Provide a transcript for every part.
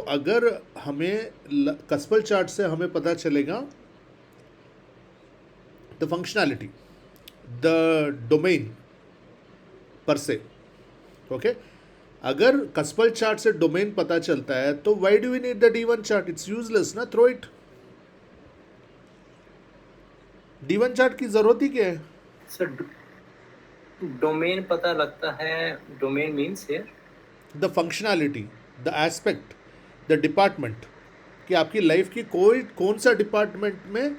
अगर हमें कस्पल चार्ट से हमें पता चलेगा द फंक्शनैलिटी, द डोमेन पर से, ओके। अगर कस्पल चार्ट से डोमेन पता चलता है तो why do we need the D1 chart? It's useless ना, थ्रो इट। D1 चार्ट की जरूरत ही क्या है? सर डोमेन पता लगता है, domain means here the functionality, the aspect, the department, कि आपकी लाइफ की कोई कौन सा डिपार्टमेंट में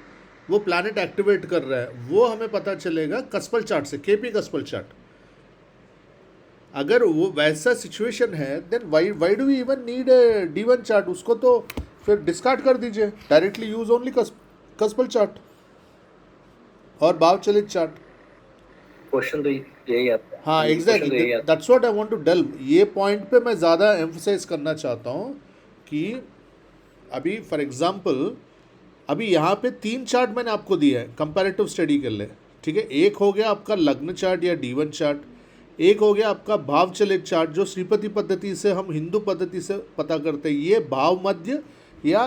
वो प्लैनेट एक्टिवेट कर रहा है, वो हमें पता चलेगा कस्पल चार्ट से, केपी कस्पल चार्ट। अगर वो वैसा सिचुएशन है then why do we even need D1 chart? उसको तो फिर डिस्कार्ड कर दीजिए, directly use only cuspal chart और भाव चलित चार्ट। क्वेश्चन तो यही आता है। हाँ जी, क्वेश्चन तो एग्जैक्टली, यही आता that's what I want to delve. ये पॉइंट पे मैं ज़्यादा एम्फसाइज करना चाहता हूँ कि अभी फॉर एग्जांपल अभी यहाँ पे 3 चार्ट मैंने आपको दिए हैं कंपैरेटिव स्टडी के लिए, ठीक है। एक हो गया आपका लग्न चार्ट या D1 चार्ट, एक हो गया आपका भाव चलित चार्ट जो श्रीपति पद्धति से हम हिंदू पद्धति से पता करते हैं। ये भाव मध्य या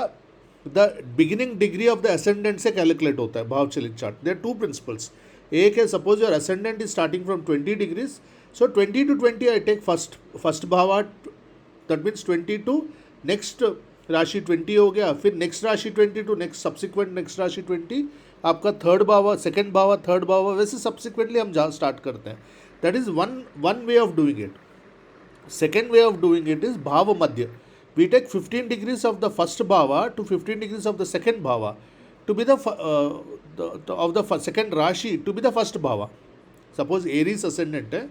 the beginning degree of the ascendant से कैलकुलेट होता है भाव chalit chart. There to principles. एक है suppose your ascendant is starting from 20 degrees, so 20 to 20 I take first भाव, दैट मीन्स 20 टू नेक्स्ट राशि 20 हो गया, फिर नेक्स्ट राशि 20 टू नेक्स्ट सब्सिक्वेंट नेक्स्ट राशि 20, आपका थर्ड भावा, सेकेंड भावा, थर्ड भावा, वैसे सब्सिक्वेंटली हम जहाँ स्टार्ट करते हैं। That is one way of doing it. Second way of doing it is bhava madhya. We take 15 degrees of the first bhava to 15 degrees of the second bhava to be of the second rashi to be the first bhava. Suppose Aries ascendant है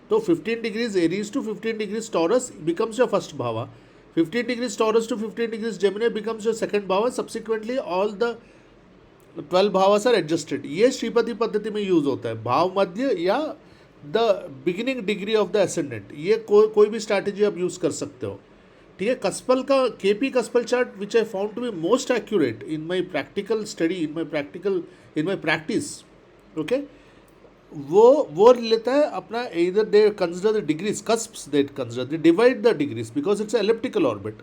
तो 15 degrees Aries to 15 degrees Taurus becomes your first bhava. 15 degrees Taurus to 15 degrees Gemini becomes your second bhava. Subsequently all the 12 भावास are adjusted. ये श्रीपति पद्धति में use होता है, भाव मध्य या the beginning degree of the ascendant. ये कोई भी स्ट्रैटेजी आप यूज कर सकते हो, ठीक है। कस्पल का KP cuspal chart which I found to be most accurate in my practical study, in my practice, okay. वो लेता है अपना इधर they consider the degrees, cusps they consider, they divide the degrees because it's elliptical orbit.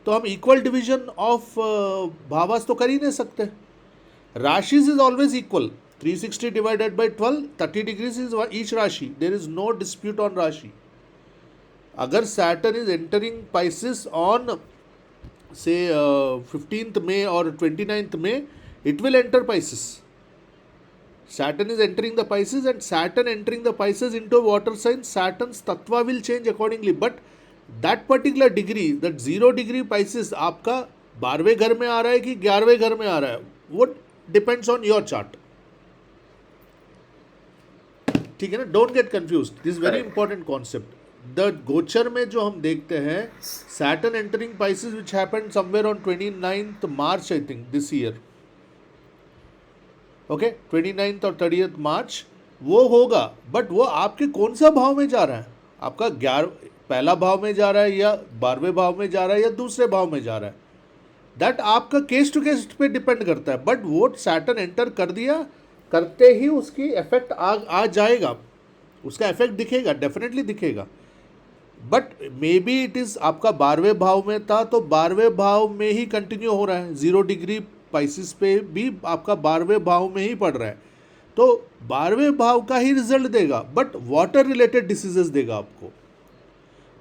तो हम equal division of भावास तो कर ही नहीं सकते। Rashis is always equal. 360 divided by 12, 30 degrees is each Rashi. There is no dispute on Rashi. अगर Saturn is entering Pisces on say 15th May or 29th May, it will enter Pisces. Saturn is entering the Pisces and Saturn entering the Pisces into water sign, Saturn's tattva will change accordingly. But that particular degree, that 0 degree Pisces आपका 12वें घर में आ रहा है कि 11वें घर में आ रहा है, वो डिपेंड्स ऑन योर चार्ट, ठीक है ना। Don't get confuse, this very important concept. The गोचर में जो हम देखते हैं Saturn entering Pisces which happened somewhere on 29th March I think this year, okay, 29th और 30th March वो होगा। बट वो आपके कौन सा भाव में जा रहा है? आपका 11 पहला भाव में जा रहा है या 12वें भाव में जा रहा है या दूसरे भाव में जा रहा है, दैट आपका केस टू केस पे डिपेंड करता है। बट वो सैटर्न एंटर कर दिया करते ही उसकी इफेक्ट आ जाएगा, उसका इफेक्ट दिखेगा, डेफिनेटली दिखेगा। But may be it is आपका 12वें भाव में था तो 12वें भाव में ही कंटिन्यू हो रहा है, 0 डिग्री पाइसिस पे भी आपका 12वें भाव में ही पड़ रहा है, तो 12वें भाव का ही रिजल्ट देगा। बट वाटर रिलेटेड डिसीजेस देगा आपको।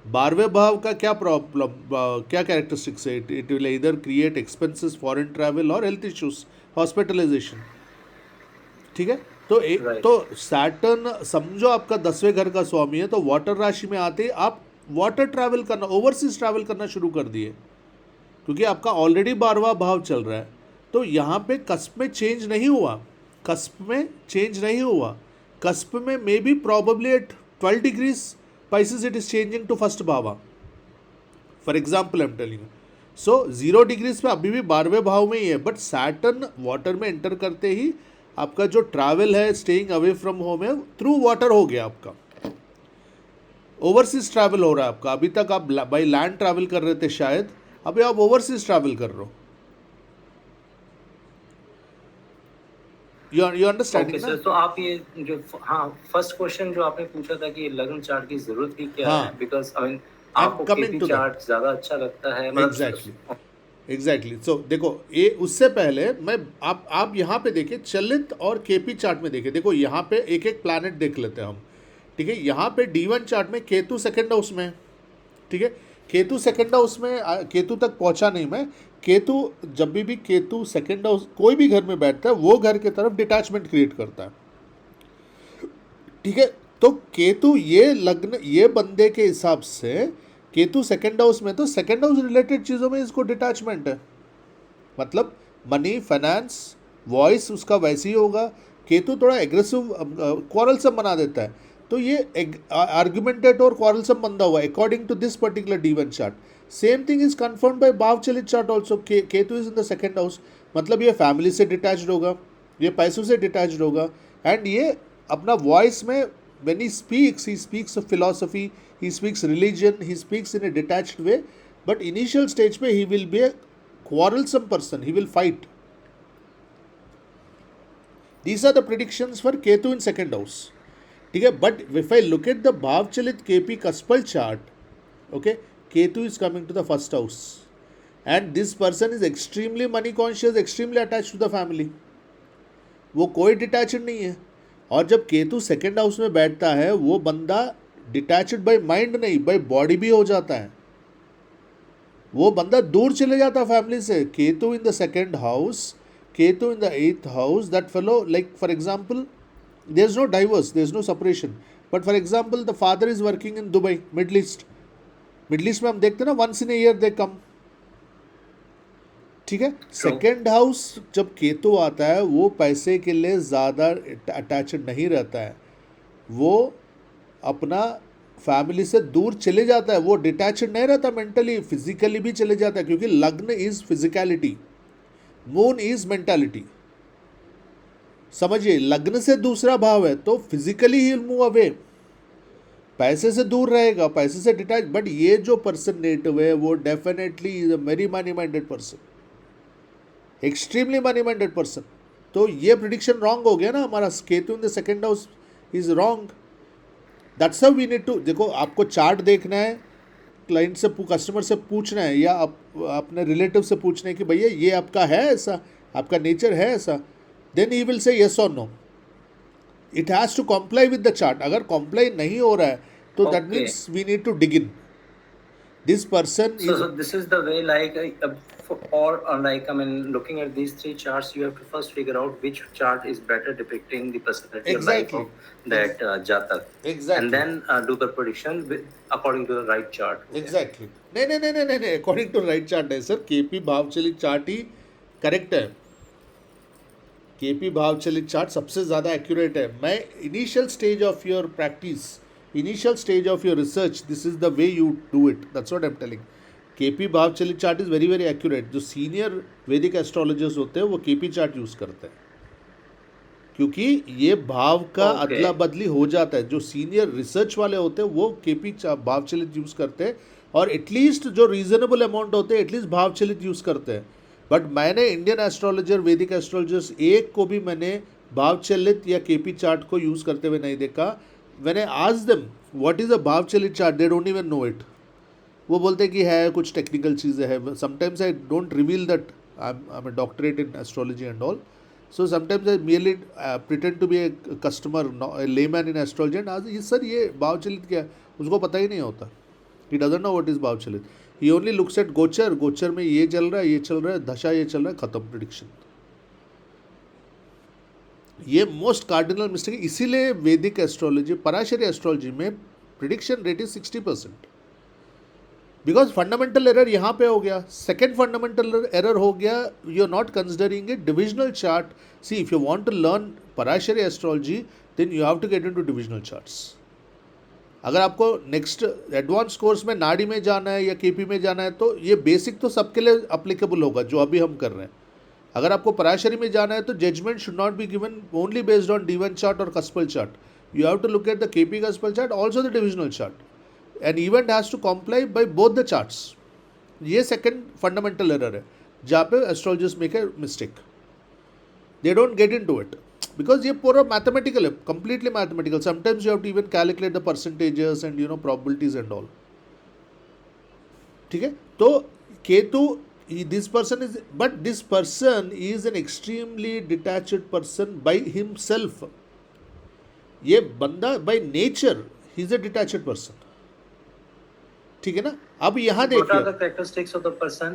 12वें भाव का क्या प्रॉब्लम, क्या कैरेक्टरिस्टिक्स है? इट विल इधर क्रिएट एक्सपेंसेस, फॉरेन ट्रैवल और हेल्थ इश्यूज, हॉस्पिटलाइजेशन, ठीक है। तो तो सैटर्न समझो आपका 10वें घर का स्वामी है, तो वाटर राशि में आते ही आप वाटर ट्रैवल करना, ओवरसीज ट्रैवल करना शुरू कर दिए, क्योंकि आपका ऑलरेडी 12वां भाव चल रहा है। तो यहाँ पे कस्प में चेंज नहीं हुआ, कस्प में चेंज नहीं हुआ, कस्प में may be probably at 12 degrees Pisces it is changing to first bhava, for example I am telling. So 0 degrees पे अभी भी 12वें भाव में ही है, बट सैटर्न वाटर में एंटर करते ही आपका जो ट्रैवल है, स्टेइंग अवे फ्रॉम होम है, थ्रू वाटर हो गया, आपका ओवरसीज ट्रैवल हो रहा है आपका। अभी तक आप बाई लैंड ट्रैवल कर रहे थे शायद, अभी आप ओवरसीज ट्रैवल कर रहे हो। यू अंडरस्टैंडिंग ना? तो आप ये जो, हाँ, फर्स्ट क्वेश्चन जो आपने पूछा था कि लग्न चार्ट की जरूरत ही क्या है, बिकॉज आई मीन आपको coming KP to that. Chart ज्यादा अच्छा लगता है मतलब एग्जैक्टली एग्जैक्टली सो देखो ये उससे पहले मैं आप यहाँ पे देखिए चलित और केपी चार्ट में देखिए, देखो यहाँ पे एक एक प्लैनेट देख लेते हैं हम, ठीक है। यहाँ पे D1 चार्ट में केतु सेकंड हाउस में है, ठीक है। केतु सेकंड हाउस में केतु तक पहुँचा नहीं मैं। केतु जब भी केतु सेकंड हाउस कोई भी घर में बैठता है वो घर की तरफ डिटैचमेंट क्रिएट करता है, ठीक है। तो केतु ये लग्न ये बंदे के हिसाब से केतु सेकंड हाउस में, तो सेकंड हाउस रिलेटेड चीज़ों में इसको डिटैचमेंट है, मतलब मनी फाइनेंस वॉइस उसका वैसे ही होगा। केतु थोड़ा एग्रेसिव क्वारलसम बना देता है, तो ये आर्गुमेंटेड और क्वारलसम बंदा हुआ according to this particular D1 chart. Same thing is confirm by भावचलित chart also. Ketu is in the second house, मतलब ये फैमिली से डिटैच्ड होगा, ये पैसों से डिटैच्ड होगा, एंड ये अपना वॉइस में when he speaks of philosophy, he speaks religion, he speaks in a detached way, but initial stage पे he will be a quarrelsome person, he will fight. These are the predictions for Ketu in second house, ठीक है। but if I look at the Bhavchalit KP Kaspal chart, okay, Ketu is coming to the first house and this person is extremely money conscious, extremely attached to the family, वो कोई detached नहीं है। और जब Ketu second house में बैठता है वो बंदा डिटैच्ड बाय माइंड नहीं बाय बॉडी भी हो जाता है, वो बंदा दूर चले जाता है फैमिली से। Ketu in the second house, Ketu in the 8th house, that fellow like for example there is no divorce, there is no separation, but for example the father is working in Dubai, middle east में हम देखते हैं ना once in a year दे कम, ठीक है। Second house जब केतु आता है वो पैसे के लिए ज़्यादा अटैच्ड नहीं रहता है, वो अपना फैमिली से दूर चले जाता है, वो डिटैच्ड नहीं रहता, मेंटली फिजिकली भी चले जाता है, क्योंकि लग्न is physicality, moon is mentality. समझिए लग्न से दूसरा भाव है तो फिजिकली ही मूव अवे, पैसे से दूर रहेगा, पैसे से डिटैच। बट ये जो पर्सन नेटिव है वो definitely is a very money minded person, extremely money minded person. तो ये प्रिडिक्शन रॉन्ग हो गया ना हमारा, Ketu in the second house is wrong. That's how we need to, देखो आपको चार्ट देखना है, क्लाइंट से कस्टमर से पूछना है या अपने रिलेटिव से पूछना है कि भैया ये आपका है ऐसा, आपका नेचर है ऐसा, then he will say yes और no. It has to comply with the chart. अगर कॉम्प्लाई नहीं हो रहा है तो that means we need to dig in. This person so this is the way, like like I mean looking at these three charts, you have to first figure out which chart is better depicting the personality or life of that jatak, and then do the prediction according to the right chart. Exactly. नहीं according to right chart नहीं sir, KP भावचलित chart ही correct है। KP भावचलित chart सबसे ज़्यादा accurate है। मैं initial stage of your practice, initial stage of your research, this is the way you do it, that's what I'm telling. KP भावचलित chart is very very accurate. जो senior Vedic astrologers होते हैं वो KP chart use करते हैं, क्योंकि ये भाव का अदला बदली हो जाता है। जो सीनियर रिसर्च वाले होते हैं वो केपी भावचलित यूज़ करते हैं, और एटलीस्ट जो रीजनेबल अमाउंट होते हैं एटलीस्ट भावचलित यूज़ करते हैं। बट मैंने इंडियन एस्ट्रोलॉजर वैदिक एस्ट्रोलॉजर्स एक को भी मैंने भावचलित या केपी चार्ट को यूज़ करते हुए नहीं देखा। When I ask them what is a भावचलित chart, they don't even know it. वो बोलते हैं कि है कुछ टेक्निकल चीज़ें है। Sometimes I don't reveal that I'm a doctorate in astrology and all. So sometimes I merely pretend to be a customer, a layman in astrology, and ask, sir ये भावचलित क्या है? उसको पता ही नहीं होता। He doesn't know what is भावचलित. He only looks at गोचर, गोचर में ये चल रहा है, ये चल रहा है, दशा ये चल रहा है, खत्म प्रिडिक्शन। ये मोस्ट कार्डिनल मिस्टेक है। इसीलिए वैदिक एस्ट्रोलॉजी, पराशरी एस्ट्रोलॉजी में prediction rate is 60%, because fundamental error यहाँ पे हो गया। सेकेंड फंडामेंटल एरर हो गया, you are not considering a divisional chart. See if you want to learn Parashari astrology then you have to get into divisional charts. अगर आपको next advance course में नाड़ी में जाना है या केपी में जाना है तो ये बेसिक तो सबके लिए अप्लीकेबल होगा जो अभी हम कर रहे हैं। अगर आपको पराशरी में जाना है तो judgement should not be given only based on D1 chart और cuspal chart. You have to look at the KP cuspal chart, also the divisional chart, and event has to comply by both the charts. ये second fundamental error है जहाँ पे astrologers make a mistake, they don't get into it, because ये पूरा mathematical है, completely mathematical. Sometimes you have to even calculate the percentages and probabilities and all. ठीक है। तो Ketu, this person is, but this person is an extremely detached person by himself. ये बंदा by nature he is a detached person, ठीक है ना। अब यहाँ What are देखिए, the characteristics of the person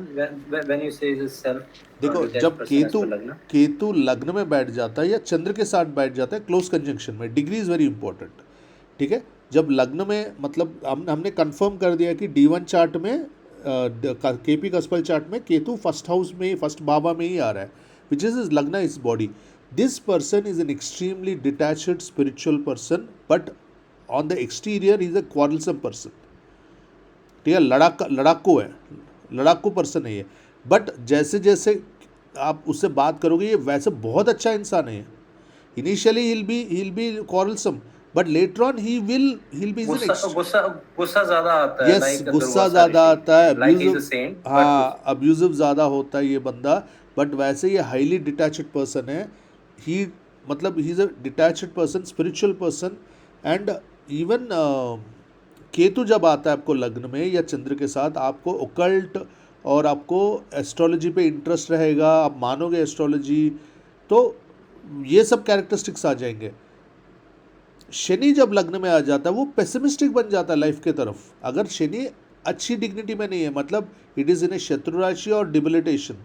when you say is self देखो detached जब person as Ketu per Lagna? Ketu लग्न में बैठ जाता है या चंद्र के साथ बैठ जाता है क्लोज कंजंक्शन में, डिग्री इज वेरी इंपॉर्टेंट, ठीक है। जब लग्न में, मतलब हमने कंफर्म कर दिया कि D1 चार्ट में, केपी कस्पल चार्ट में केतु फर्स्ट हाउस में, फर्स्ट भावा में ही आ रहा है, which is is lagna is body. This person is an extremely detached spiritual person, but on the exterior is a quarrelsome person, ठीक है। लड़ाकू है, लड़ाकू पर्सन है ये। बट जैसे जैसे आप उससे बात करोगे, ये वैसे बहुत अच्छा इंसान है। Initially he'll be quarrelsome, but later on he'll be गुस्सा ज्यादा आता है, yes, like गुस्सा Durvasa ज़्यादा Rishi, आता है, like he's abusive, a saint, but हाँ अब्यूजिव ज़्यादा होता है ये बंदा। बट वैसे ये हाईली डिटैच्ड पर्सन है। ही, मतलब he is a detached person, spiritual person. And even Ketu जब आता है आपको लग्न में या चंद्र के साथ, आपको ओकल्ट और आपको एस्ट्रोलॉजी पे इंटरेस्ट रहेगा, आप मानोगे एस्ट्रोलॉजी, तो ये सब कैरेक्टरिस्टिक्स आ जाएंगे। शनि जब लग्न में आ जाता है वो पेसिमिस्टिक बन जाता है लाइफ के तरफ। अगर शनि अच्छी डिग्निटी में नहीं है, मतलब इट इज़ इन ए शत्रु राशि और डिबिलिटेशन,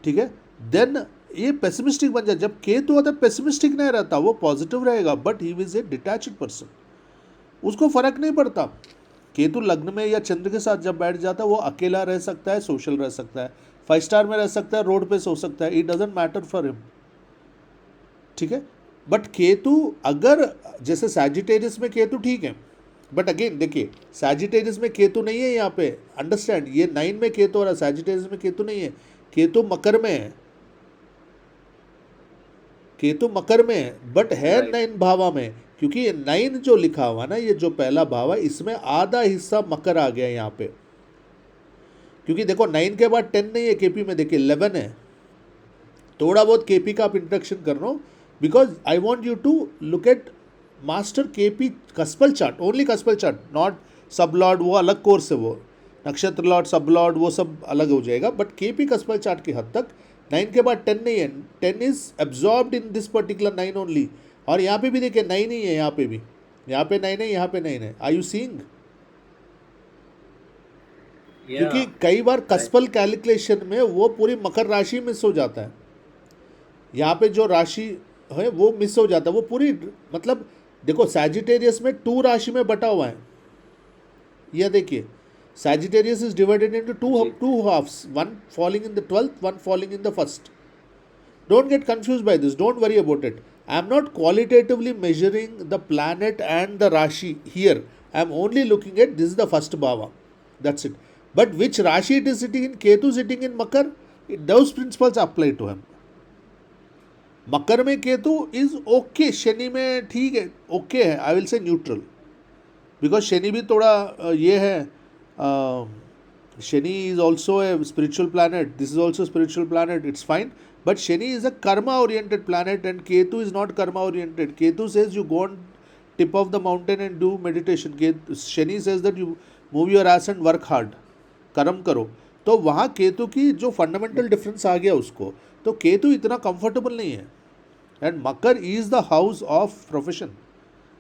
ठीक है, देन ये पेसिमिस्टिक बन जाता है। जब केतु आता है पेसिमिस्टिक नहीं रहता, वो पॉजिटिव रहेगा, but he is a detached person, उसको फर्क नहीं पड़ता। केतु लग्न में या चंद्र के साथ जब बैठ जाता है, वो अकेला रह सकता है, सोशल रह सकता है, 5 स्टार में रह सकता है, रोड पे सो सकता है, it doesn't matter for him, ठीक है। बट केतु अगर, जैसे सैजिटेरियस में केतु ठीक है, बट अगेन देखिए सैजिटेरियस में केतु नहीं है यहाँ पे, अंडरस्टैंड, ये 9 में केतु और सैजिटेरियस में केतु नहीं है, केतु मकर में है, केतु मकर में है, बट है 9 भावा में। क्योंकि ये 9 जो लिखा हुआ ना, ये जो पहला भाव है, इसमें आधा हिस्सा मकर आ गया यहाँ पे। क्योंकि देखो 9 के बाद 10 नहीं है केपी में, देखिए 11 है। थोड़ा बहुत केपी का आप इंट्रोडक्शन कर रहा हूँ, because I want you to look at master KP cuspal chart, only cuspal chart, not sub lord, वो अलग कोर्स है, वो नक्षत्र लॉर्ड, सब लॉर्ड, वो सब अलग हो जाएगा। बट केपी कस्पल चार्ट की हद तक 9 के बाद 10 नहीं है, 10 is absorbed in this particular 9 only. और यहाँ पे भी देखिए 9 ही है, यहाँ पे भी, यहाँ पे 9 है, यहाँ पे 9 है। Are you seeing? क्योंकि कई बार कस्पल कैलकुलेशन में वो पूरी मकर राशि मिस हो जाता है, यहाँ पे जो राशि है वो मिस हो जाता है, वो पूरी, मतलब देखो सैजिटेरियस में 2 राशि में बटा हुआ है। यह देखिए Sagittarius is divided into two halves, one falling in the 12th, one falling in the first. Don't get confused by this. Don't worry about it. I am not qualitatively measuring the planet and the Rashi here. I am only looking at this is the first bhava. That's it. But which Rashi it is sitting in, Ketu sitting in Makar, those principles apply to him. मकर में Ketu is okay, Shani में ठीक है, okay है, I will say neutral, because Shani भी थोड़ा ये है, Shani is also a spiritual planet, this is also spiritual planet, it's fine. But Shani is a karma oriented planet and Ketu is not karma oriented. Ketu says you go on tip of the mountain and do meditation. Shani says that you move your ass and work hard, कर्म करो. तो वहाँ केतु की जो fundamental difference आ गया उसको, तो केतु इतना कंफर्टेबल नहीं है. And Makar is the house of profession,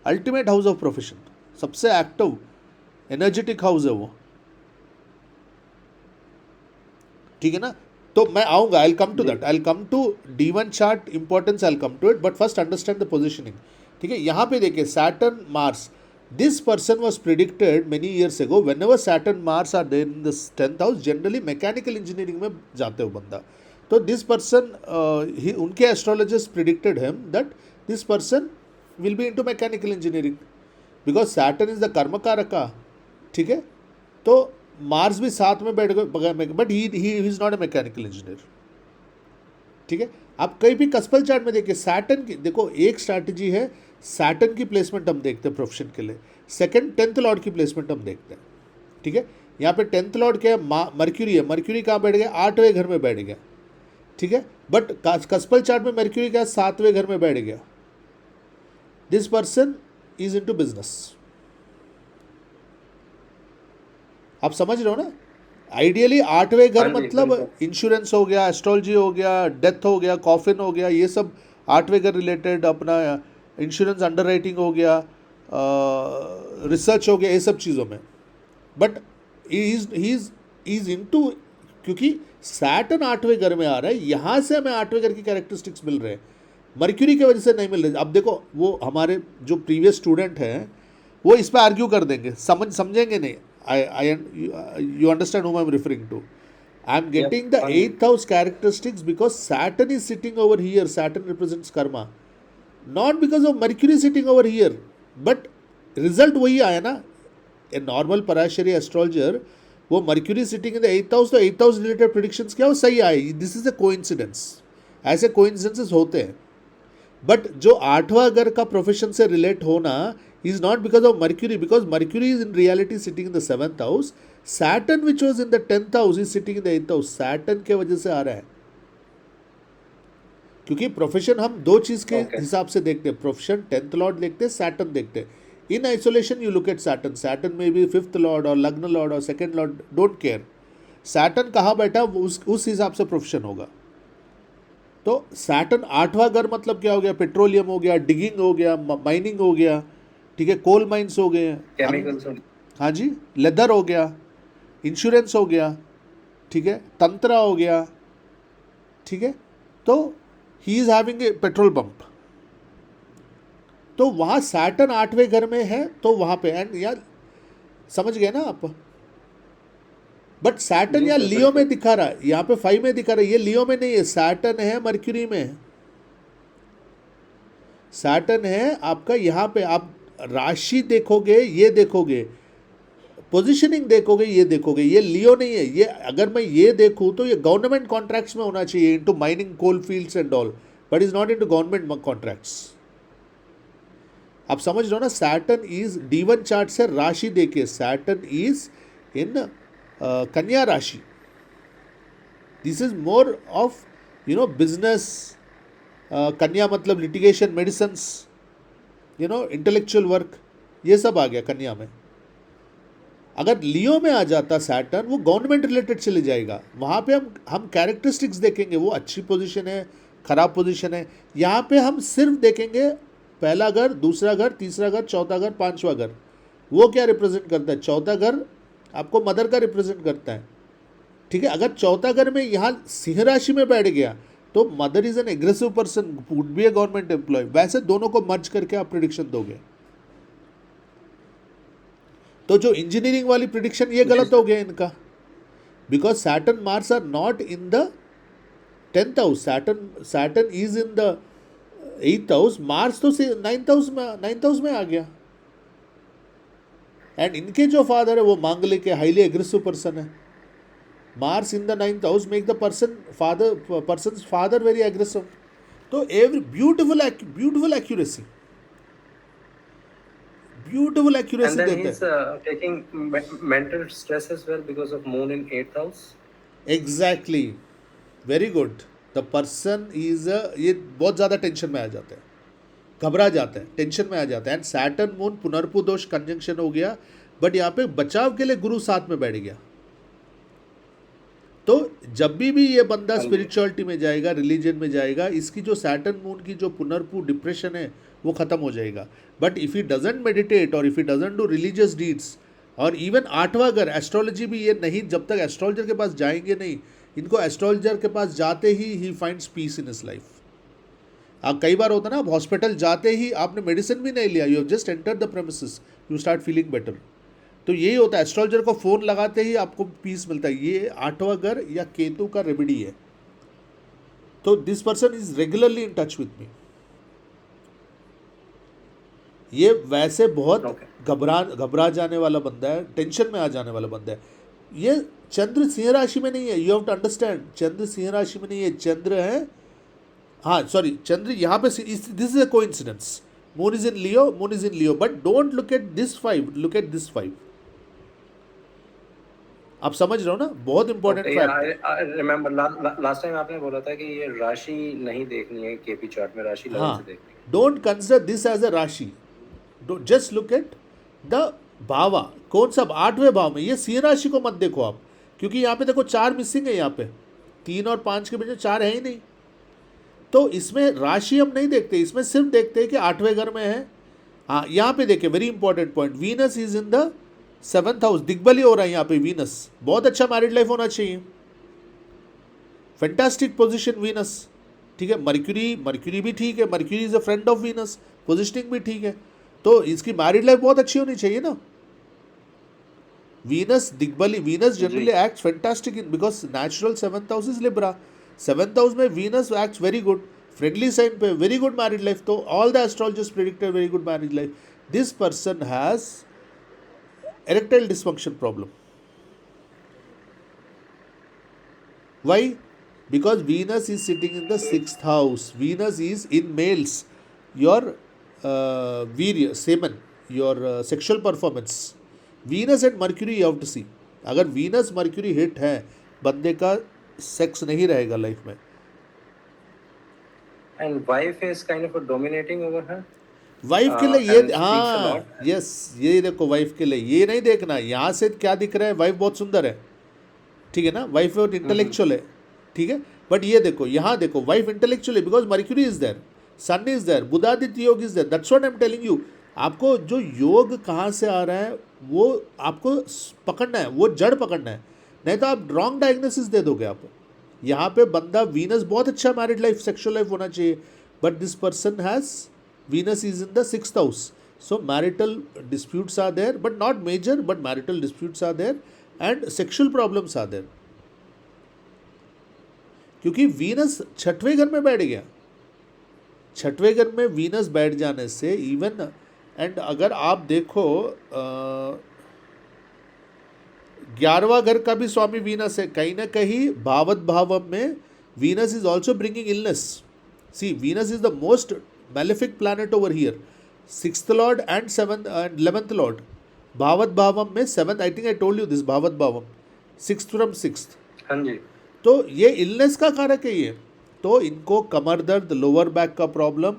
ultimate house of profession, सबसे एक्टिव एनर्जेटिक हाउस है वो, ठीक है ना. तो मैं आऊँगा, I come to that, I come to D1 chart importance, I come to it, but first understand the positioning, ठीक है. यहाँ पे देखिए Saturn Mars, this person was predicted many years ago, whenever Saturn Mars are there in the 10th house, generally mechanical engineering में जाते हो बंदा. तो दिस पर्सन, उनके astrologers predicted him that this person will be into mechanical engineering, because Saturn is the कर्म कारका, ठीक है. तो मार्स भी साथ में बैठ गए, but he is not a mechanical engineer, ठीक है. आप कहीं भी कस्पल चार्ट में देखिए सैटर्न की, देखो एक स्ट्रैटेजी है, सैटर्न की प्लेसमेंट हम देखते हैं प्रोफेशन के लिए. सेकंड 10th लॉर्ड की प्लेसमेंट हम देखते हैं, ठीक है. यहाँ पे 10th लॉर्ड क्या है, मर्क्यूरी है. मर्क्यूरी कहाँ बैठ गया, 8वें घर में बैठ गया, ठीक है. बट कस्पल चार्ट में मर्क्यूरी क्या है, 7वें घर में बैठ गया. This person is into business, आप समझ रहे हो ना. आइडियली आठवें घर हाँ जी मतलब बिल्कुल। इंश्योरेंस हो गया, एस्ट्रोलॉजी हो गया, डेथ हो गया, कॉफिन हो गया, ये सब आठवें घर रिलेटेड, अपना इंश्योरेंस अंडरराइटिंग हो गया, रिसर्च हो गया, ये सब चीज़ों में। बट ही इज इनटू, क्योंकि सैटर्न आठवें घर में आ रहा है, यहाँ से हमें आठवें घर की कैरेक्टरिस्टिक्स मिल रहे हैं, मर्क्यूरी की वजह से नहीं मिल रहे। अब देखो वो हमारे जो प्रीवियस स्टूडेंट हैं वो इस पर आर्ग्यू कर देंगे, समझेंगे नहीं। I you understand whom I'm referring to. I'm yup getting the हाँ जी। eighth house characteristics because Saturn is sitting over here. Saturn represents karma, not because of Mercury sitting over here. But result वही आया ना। A normal Parashari astrologer, वो mercury sitting in the eighth house, तो eighth house related predictions क्या वो सही आए। This is a coincidence, ऐसे कोइंसिडेंसेस होते हैं। बट जो आठवां घर का प्रोफेशन से रिलेट होना is not because of mercury, because Mercury is in reality sitting in the seventh house. Saturn which was in the tenth house is sitting in the eighth house. Saturn के वजह से आ रहा है, क्योंकि profession हम दो चीज़ के ओके हिसाब से देखते हैं, प्रोफेशन टेंथ लॉर्ड देखते हैं, सैटर्न देखते हैं। In isolation you look at Saturn, Saturn में भी फिफ्थ लॉर्ड और लग्न लॉर्ड और second Lord, don't care Saturn कहाँ बैठा, उस हिसाब से प्रोफेशन होगा। तो सैटर्न आठवां घर मतलब क्या हो गया, पेट्रोलियम हो गया, डिगिंग हो गया, माइनिंग हो गया, ठीक है, कोल माइंस हो गए, केमिकल्स। हाँ जी, लेदर हो गया, इंश्योरेंस हो गया, ठीक है, तंत्रा हो गया, ठीक है। तो he is having a petrol pump, तो वहाँ सैटर्न आठवें घर में है, तो वहाँ पे एंड यार समझ गए ना आप। बट सैटर्न जी या सर लियो में बिल्कुल। दिखा रहा है, यहाँ पे 5 में दिखा रहा है, ये लियो में नहीं है, सैटर्न है मर्क्यूरी में है। सैटर्न है आपका यहाँ पे, आप राशि देखोगे, ये देखोगे, पोजीशनिंग देखोगे, ये देखोगे, ये लियो नहीं है। ये अगर मैं ये देखूँ तो ये गवर्नमेंट कॉन्ट्रैक्ट्स में होना चाहिए, into mining coal fields and all, but is not into government contracts. आप समझ रहे हो ना। सैटर्न इज D1 चार्ट से राशि देखिए, सैटर्न इज इन कन्या राशि। This is more of business. कन्या मतलब लिटिगेशन, मेडिसिन्स, इंटेलेक्चुअल वर्क, ये सब आ गया कन्या में। अगर लियो में आ जाता सैटर्न, वो गवर्नमेंट रिलेटेड चले जाएगा, वहाँ पे हम कैरेक्टरिस्टिक्स देखेंगे, वो अच्छी पोजीशन है, खराब पोजीशन है। यहाँ पे हम सिर्फ देखेंगे पहला घर, दूसरा घर, तीसरा घर, चौथा घर, पांचवा घर, वो क्या रिप्रेजेंट करता है। चौथा घर आपको मदर का रिप्रेजेंट करता है, ठीक है। अगर चौथा घर में यहाँ सिंह राशि में बैठ गया तो mother is an aggressive person, would be a government employ. वैसे दोनों को मर्ज करके आप प्रिडिक्शन दोगे। तो जो इंजीनियरिंग वाली प्रिडिक्शन ये गलत हो गया इनका, because Saturn Mars are not in the 10th house, Saturn is in the 8th house, Mars तो 9th हाउस में आ गया। एंड इनके जो फादर है वो मांगलिक है, हाईली एग्रेसिव पर्सन है। Mars in the 9th house make the person father very aggressive. तो every beautiful accuracy, beautiful And accuracy then देते he's हैं। taking mental stress as well because of moon in 8th house. Exactly, very good. The person is ये बहुत ज़्यादा tension में आ जाते हैं, घबरा जाते हैं, टेंशन में आ जाते हैं। एंड सैटर्न मून पुनर्पु दोष कंजंक्शन हो गया, बट यहाँ पे बचाव के लिए गुरु साथ में बैठ गया। तो जब भी ये बंदा स्पिरिचुअलिटी में जाएगा, रिलीजन में जाएगा, इसकी जो सैटर्न मून की जो पुनर्पु डिप्रेशन है वो ख़त्म हो जाएगा। But if he doesn't meditate और if he doesn't do religious deeds, और इवन आठवां घर एस्ट्रोलॉजी भी ये नहीं, जब तक एस्ट्रोलॉजर के पास जाएंगे नहीं, इनको एस्ट्रोलॉजर के पास जाते ही finds peace in his life. आप कई बार होता ना, आप हॉस्पिटल जाते ही आपने मेडिसिन भी नहीं लिया, you have just entered the premises, you start feeling better. तो यही होता है, एस्ट्रोलॉजर को फ़ोन लगाते ही आपको पीस मिलता है। ये आठवां घर या केतु का रेमेडी है। तो this person is regularly in touch with me. ये वैसे बहुत घबरा जाने वाला बंदा है, टेंशन में आ जाने वाला बंदा है। ये चंद्र सिंह राशि में नहीं है, you have to understand. Chandra Singh राशि में नहीं है, चंद्र है, हाँ सॉरी, चंद्र यहाँ पे, this is a coincidence. Moon is in Leo, but don't look at this 5, look at this 5। आप समझ रहे हो ना, बहुत important fact. I remember last time आपने बोला था कि ये राशि नहीं देखनी है केपी चार्ट में, राशि लगन से देखनी है। Don't consider this as a rashi, just look at the bhava. कौन सा 8वें भाव में, ये सिंह राशि को मत देखो आप, क्योंकि यहाँ पे देखो 4 मिसिंग है, यहाँ पे 3 और 5 के बीच में 4 है ही नहीं। तो इसमें राशि हम नहीं देखते, इसमें सिर्फ देखते हैं कि 8वें घर में है। हाँ, यहाँ पे देखिए very important point, Venus is in the 7th house, दिग्बली हो रहा है यहाँ पे वीनस, बहुत अच्छा मैरिड लाइफ होना चाहिए, फैंटास्टिक पोजीशन वीनस, ठीक है। मर्क्यूरी भी ठीक है, mercury is a friend of Venus, positioning भी ठीक है, तो इसकी मैरिड लाइफ बहुत अच्छी होनी चाहिए ना। वीनस दिग्बली, Venus generally acts fantastic in, because natural 7th house is Libra, 7th house में Venus acts very good, friendly sign पे, वेरी गुड मैरिड लाइफ। तो all the astrologers predicted very good married life. This person has erectile dysfunction problem. Why? Because Venus is sitting in the 6th house. Venus is in males, your virya, semen, your sexual performance. Venus and Mercury you have to see. अगर Venus Mercury hit है, बंदे का sex नहीं रहेगा life में। And wife is kind of a dominating over her. Wife के लिए ये, हाँ यस, ये देखो वाइफ के लिए ये नहीं देखना, यहाँ से क्या दिख रहा है, वाइफ बहुत सुंदर है, ठीक है ना, वाइफ बहुत इंटेलेक्चुअल है, ठीक है। बट ये देखो, यहाँ देखो वाइफ इंटेलेक्चुअल है, because Mercury is there, sun is there, Budhaditya yoga is there, that's what I am telling you. आपको जो योग कहाँ से आ रहा है वो आपको पकड़ना है, वो जड़ पकड़ना है, नहीं तो आप रॉन्ग डायग्नोसिस दे दोगे आप। यहाँ पे बंदा वीनस बहुत अच्छा मैरिड लाइफ, सेक्सुअल लाइफ होना चाहिए, but this person has Venus is in the 6th house. So marital disputes are there, but not major, but marital disputes are there and sexual problems are there. क्योंकि Venus 6वें घर में बैठ गया, 6वें घर में Venus बैठ जाने से इवन, एंड अगर आप देखो 11वां घर का भी स्वामी वीनस है, कहीं ना कहीं भावत भावम में Venus is also bringing illness. See, Venus is the most malefic planet over here, 6th lord and 7th and 11th lord, bhavat bhavam में 7th, I think I told you this, bhavat bhavam 6th from 6th, हाँ जी। तो ये illness का कारक है ये। तो इनको कमर दर्द, लोअर बैक का प्रॉब्लम,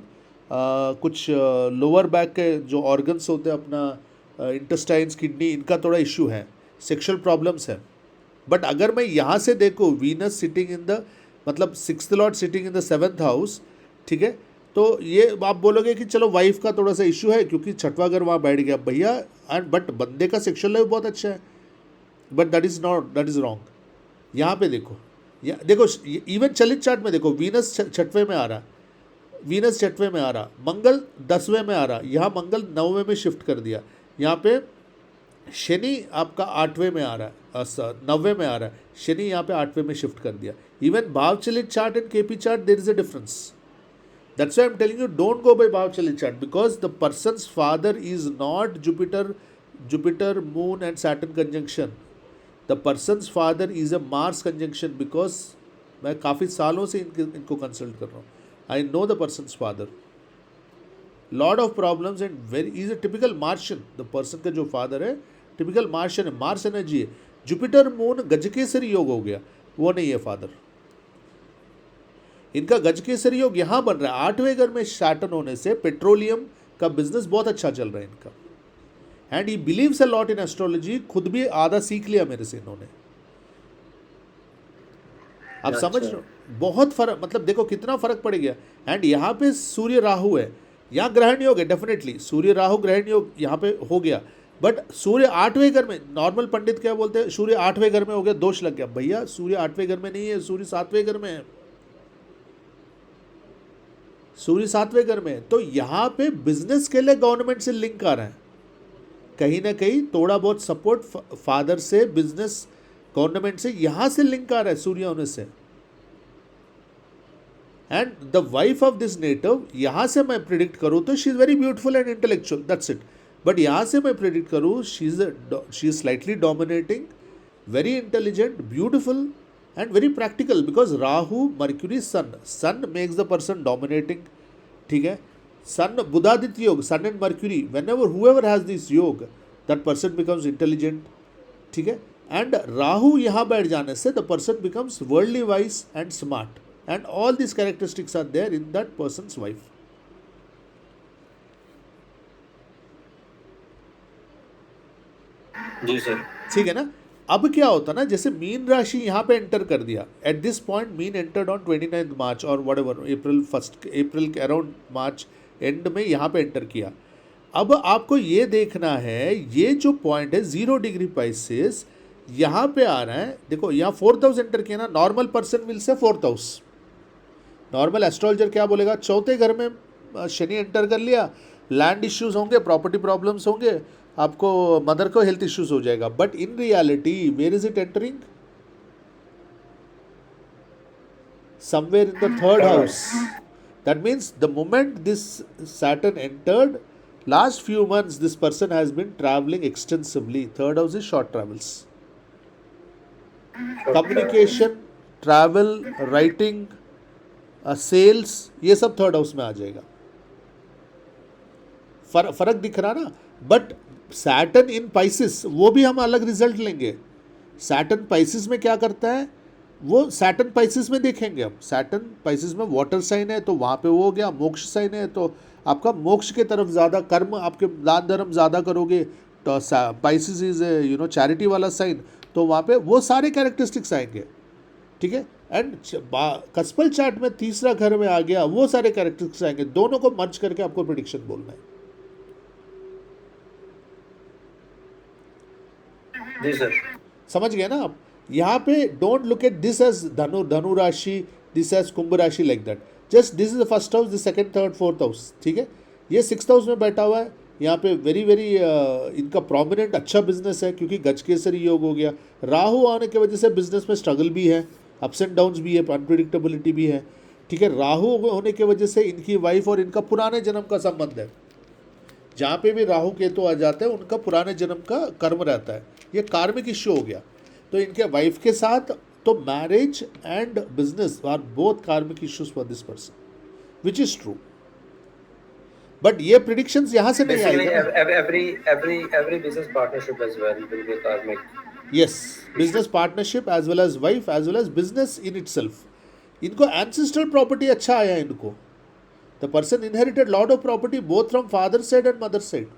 कुछ लोअर बैक के जो ऑर्गन्स होते हैं अपना इंटेस्टाइन्स, किडनी, इनका थोड़ा इश्यू है, सेक्सुअल प्रॉब्लम्स है। बट अगर मैं यहाँ से देखूँ वीनस सिटिंग इन द, मतलब 6th Lord sitting in the 7th house, ठीक है, तो ये आप बोलोगे कि चलो वाइफ का थोड़ा सा इशू है क्योंकि 6वां घर वहाँ बैठ गया भैया, एंड बट बंदे का सेक्सुअल लाइफ बहुत अच्छा है, but that is not, that is wrong. यहाँ पे देखो, देखो इवन चलित चार्ट में देखो, वीनस 6वें में आ रहा, वीनस 6वें में आ रहा, मंगल 10वें में आ रहा, यहाँ मंगल 9वें में शिफ्ट कर दिया, यहाँ पे शनि आपका 8वें में आ रहा है, 9वें में आ रहा है, शनि यहाँ पे 8वें में शिफ्ट कर दिया। Even bhava chalit chart and KP chart there is a difference. That's why I'm telling you, don't go by Bhavchalit chart, because the person's father is not Jupiter, Moon and Saturn conjunction. The person's father is a Mars conjunction, because मैं काफ़ी सालों से इनको consult कर रहा हूँ। I know the person's father. Lot of problems and very is a typical Martian. The person का जो father है typical Martian है, Mars energy है। Jupiter Moon गजकेसरी योग हो गया, वो नहीं है father। इनका गजकेसरी योग यहाँ बन रहा है 8वें घर में सैटर्न होने से, पेट्रोलियम का बिजनेस बहुत अच्छा चल रहा है इनका, and he believes a lot in astrology, खुद भी आधा सीख लिया मेरे से इन्होंने। आप समझ रहे हो, बहुत फर्क, मतलब देखो कितना फर्क पड़ गया। एंड यहाँ पे सूर्य राहु है, यहाँ ग्रहण योग है, डेफिनेटली सूर्य राहु ग्रहण योग यहाँ पे हो गया, बट सूर्य 8वें घर में, नॉर्मल पंडित क्या बोलते हैं, सूर्य 8वें घर में हो गया, दोष लग गया। भैया सूर्य 8वें घर में नहीं है, सूर्य 7वें घर में है, सूर्य 7वें घर में। तो यहाँ पे बिजनेस के लिए गवर्नमेंट से लिंक आ रहा है, कहीं ना कहीं थोड़ा बहुत सपोर्ट फादर से, बिजनेस गवर्नमेंट से, यहाँ से लिंक आ रहा है सूर्य होने से। And the wife of this native, यहाँ से मैं प्रिडिक्ट करूँ तो she is very beautiful and intellectual, that's it. But यहाँ से मैं प्रिडिक्ट करूँ she is slightly dominating, very intelligent, beautiful and very practical, because Rahu, Mercury, Sun makes the person dominating, ठीक है। Sun, बुधादित्य योग, Sun and Mercury, whenever whoever has this योग, that person becomes intelligent, ठीक है। and Rahu यहाँ बैठ जाने से the person becomes worldly wise and smart, and all these characteristics are there in that person's wife. जी sir, ठीक है ना। अब क्या होता ना, जैसे मीन राशि यहाँ पे एंटर कर दिया, at this point mean entered on 29 मार्च और वट एवर अप्रैल के अराउंड मार्च एंड में यहाँ पे एंटर किया। अब आपको ये देखना है, ये जो पॉइंट है 0 डिग्री पाइसेस यहाँ पे आ रहा है, देखो यहाँ 4th हाउस एंटर किया ना, normal person will say 4th house, normal astrologer क्या बोलेगा, चौथे घर में शनि एंटर कर लिया, लैंड इश्यूज होंगे, प्रॉपर्टी प्रॉब्लम्स होंगे, आपको मदर को हेल्थ इश्यूज हो जाएगा। But in reality where is it entering, somewhere in the 3rd house. That means the moment this Saturn entered, last few months this person has been traveling extensively. 3rd house is short travels, communication, travel, writing, sales, ये सब 3rd house में आ जाएगा। फर्क दिख रहा ना। But Saturn in Pisces, वो भी हम अलग रिजल्ट लेंगे। सैटर्न पाइसिस में क्या करता है, वो सैटर्न पाइसिस में देखेंगे हम। सैटर्न पाइसिस में वाटर साइन है तो वहाँ पे वो हो गया, मोक्ष साइन है तो आपका मोक्ष के तरफ ज़्यादा कर्म, आपके दान धर्म ज़्यादा करोगे, तो पाइसिस इज चैरिटी वाला साइन, तो वहाँ पे वो सारे कैरेक्टरिस्टिक्स आएंगे, ठीक है। एंड कस्पल चार्ट में 3रा घर में आ गया, वो सारे कैरेक्टरिस्टिक्स आएंगे, दोनों को मर्ज करके आपको प्रेडिक्शन बोलना है। जी सर, समझ गए ना आप। यहाँ पे don't look at this as Dhanu rashi, this as Kumbh rashi, like that. Just this is the 1st house, this 2nd, 3rd, 4th house, ठीक है। ये 6th हाउस में बैठा हुआ है, यहाँ पे वेरी इनका प्रोमिनेंट अच्छा बिजनेस है, क्योंकि गजकेसरी योग हो गया। राहु आने की वजह से बिजनेस में स्ट्रगल भी है, अप्स एंड डाउन्स भी है, अनप्रिडिक्टेबिलिटी भी है, ठीक है। राहु होने की वजह से इनकी वाइफ और इनका पुराने जन्म का संबंध है। जहाँ पे भी राहु केतु आ जाते हैं उनका पुराने जन्म का कर्म रहता है, ये कार्मिक इश्यू हो गया। तो इनके वाइफ के साथ तो marriage and business are both karmic issues for this person, which is true. But ये प्रिडिक्शंस यहाँ से नहीं आएगा। every business partnership as well will be karmic. Yes, business partnership as well as wife as well as business in itself. इनको ancestral property अच्छा आया इनको। The person inherited lot of property both from father side and mother side.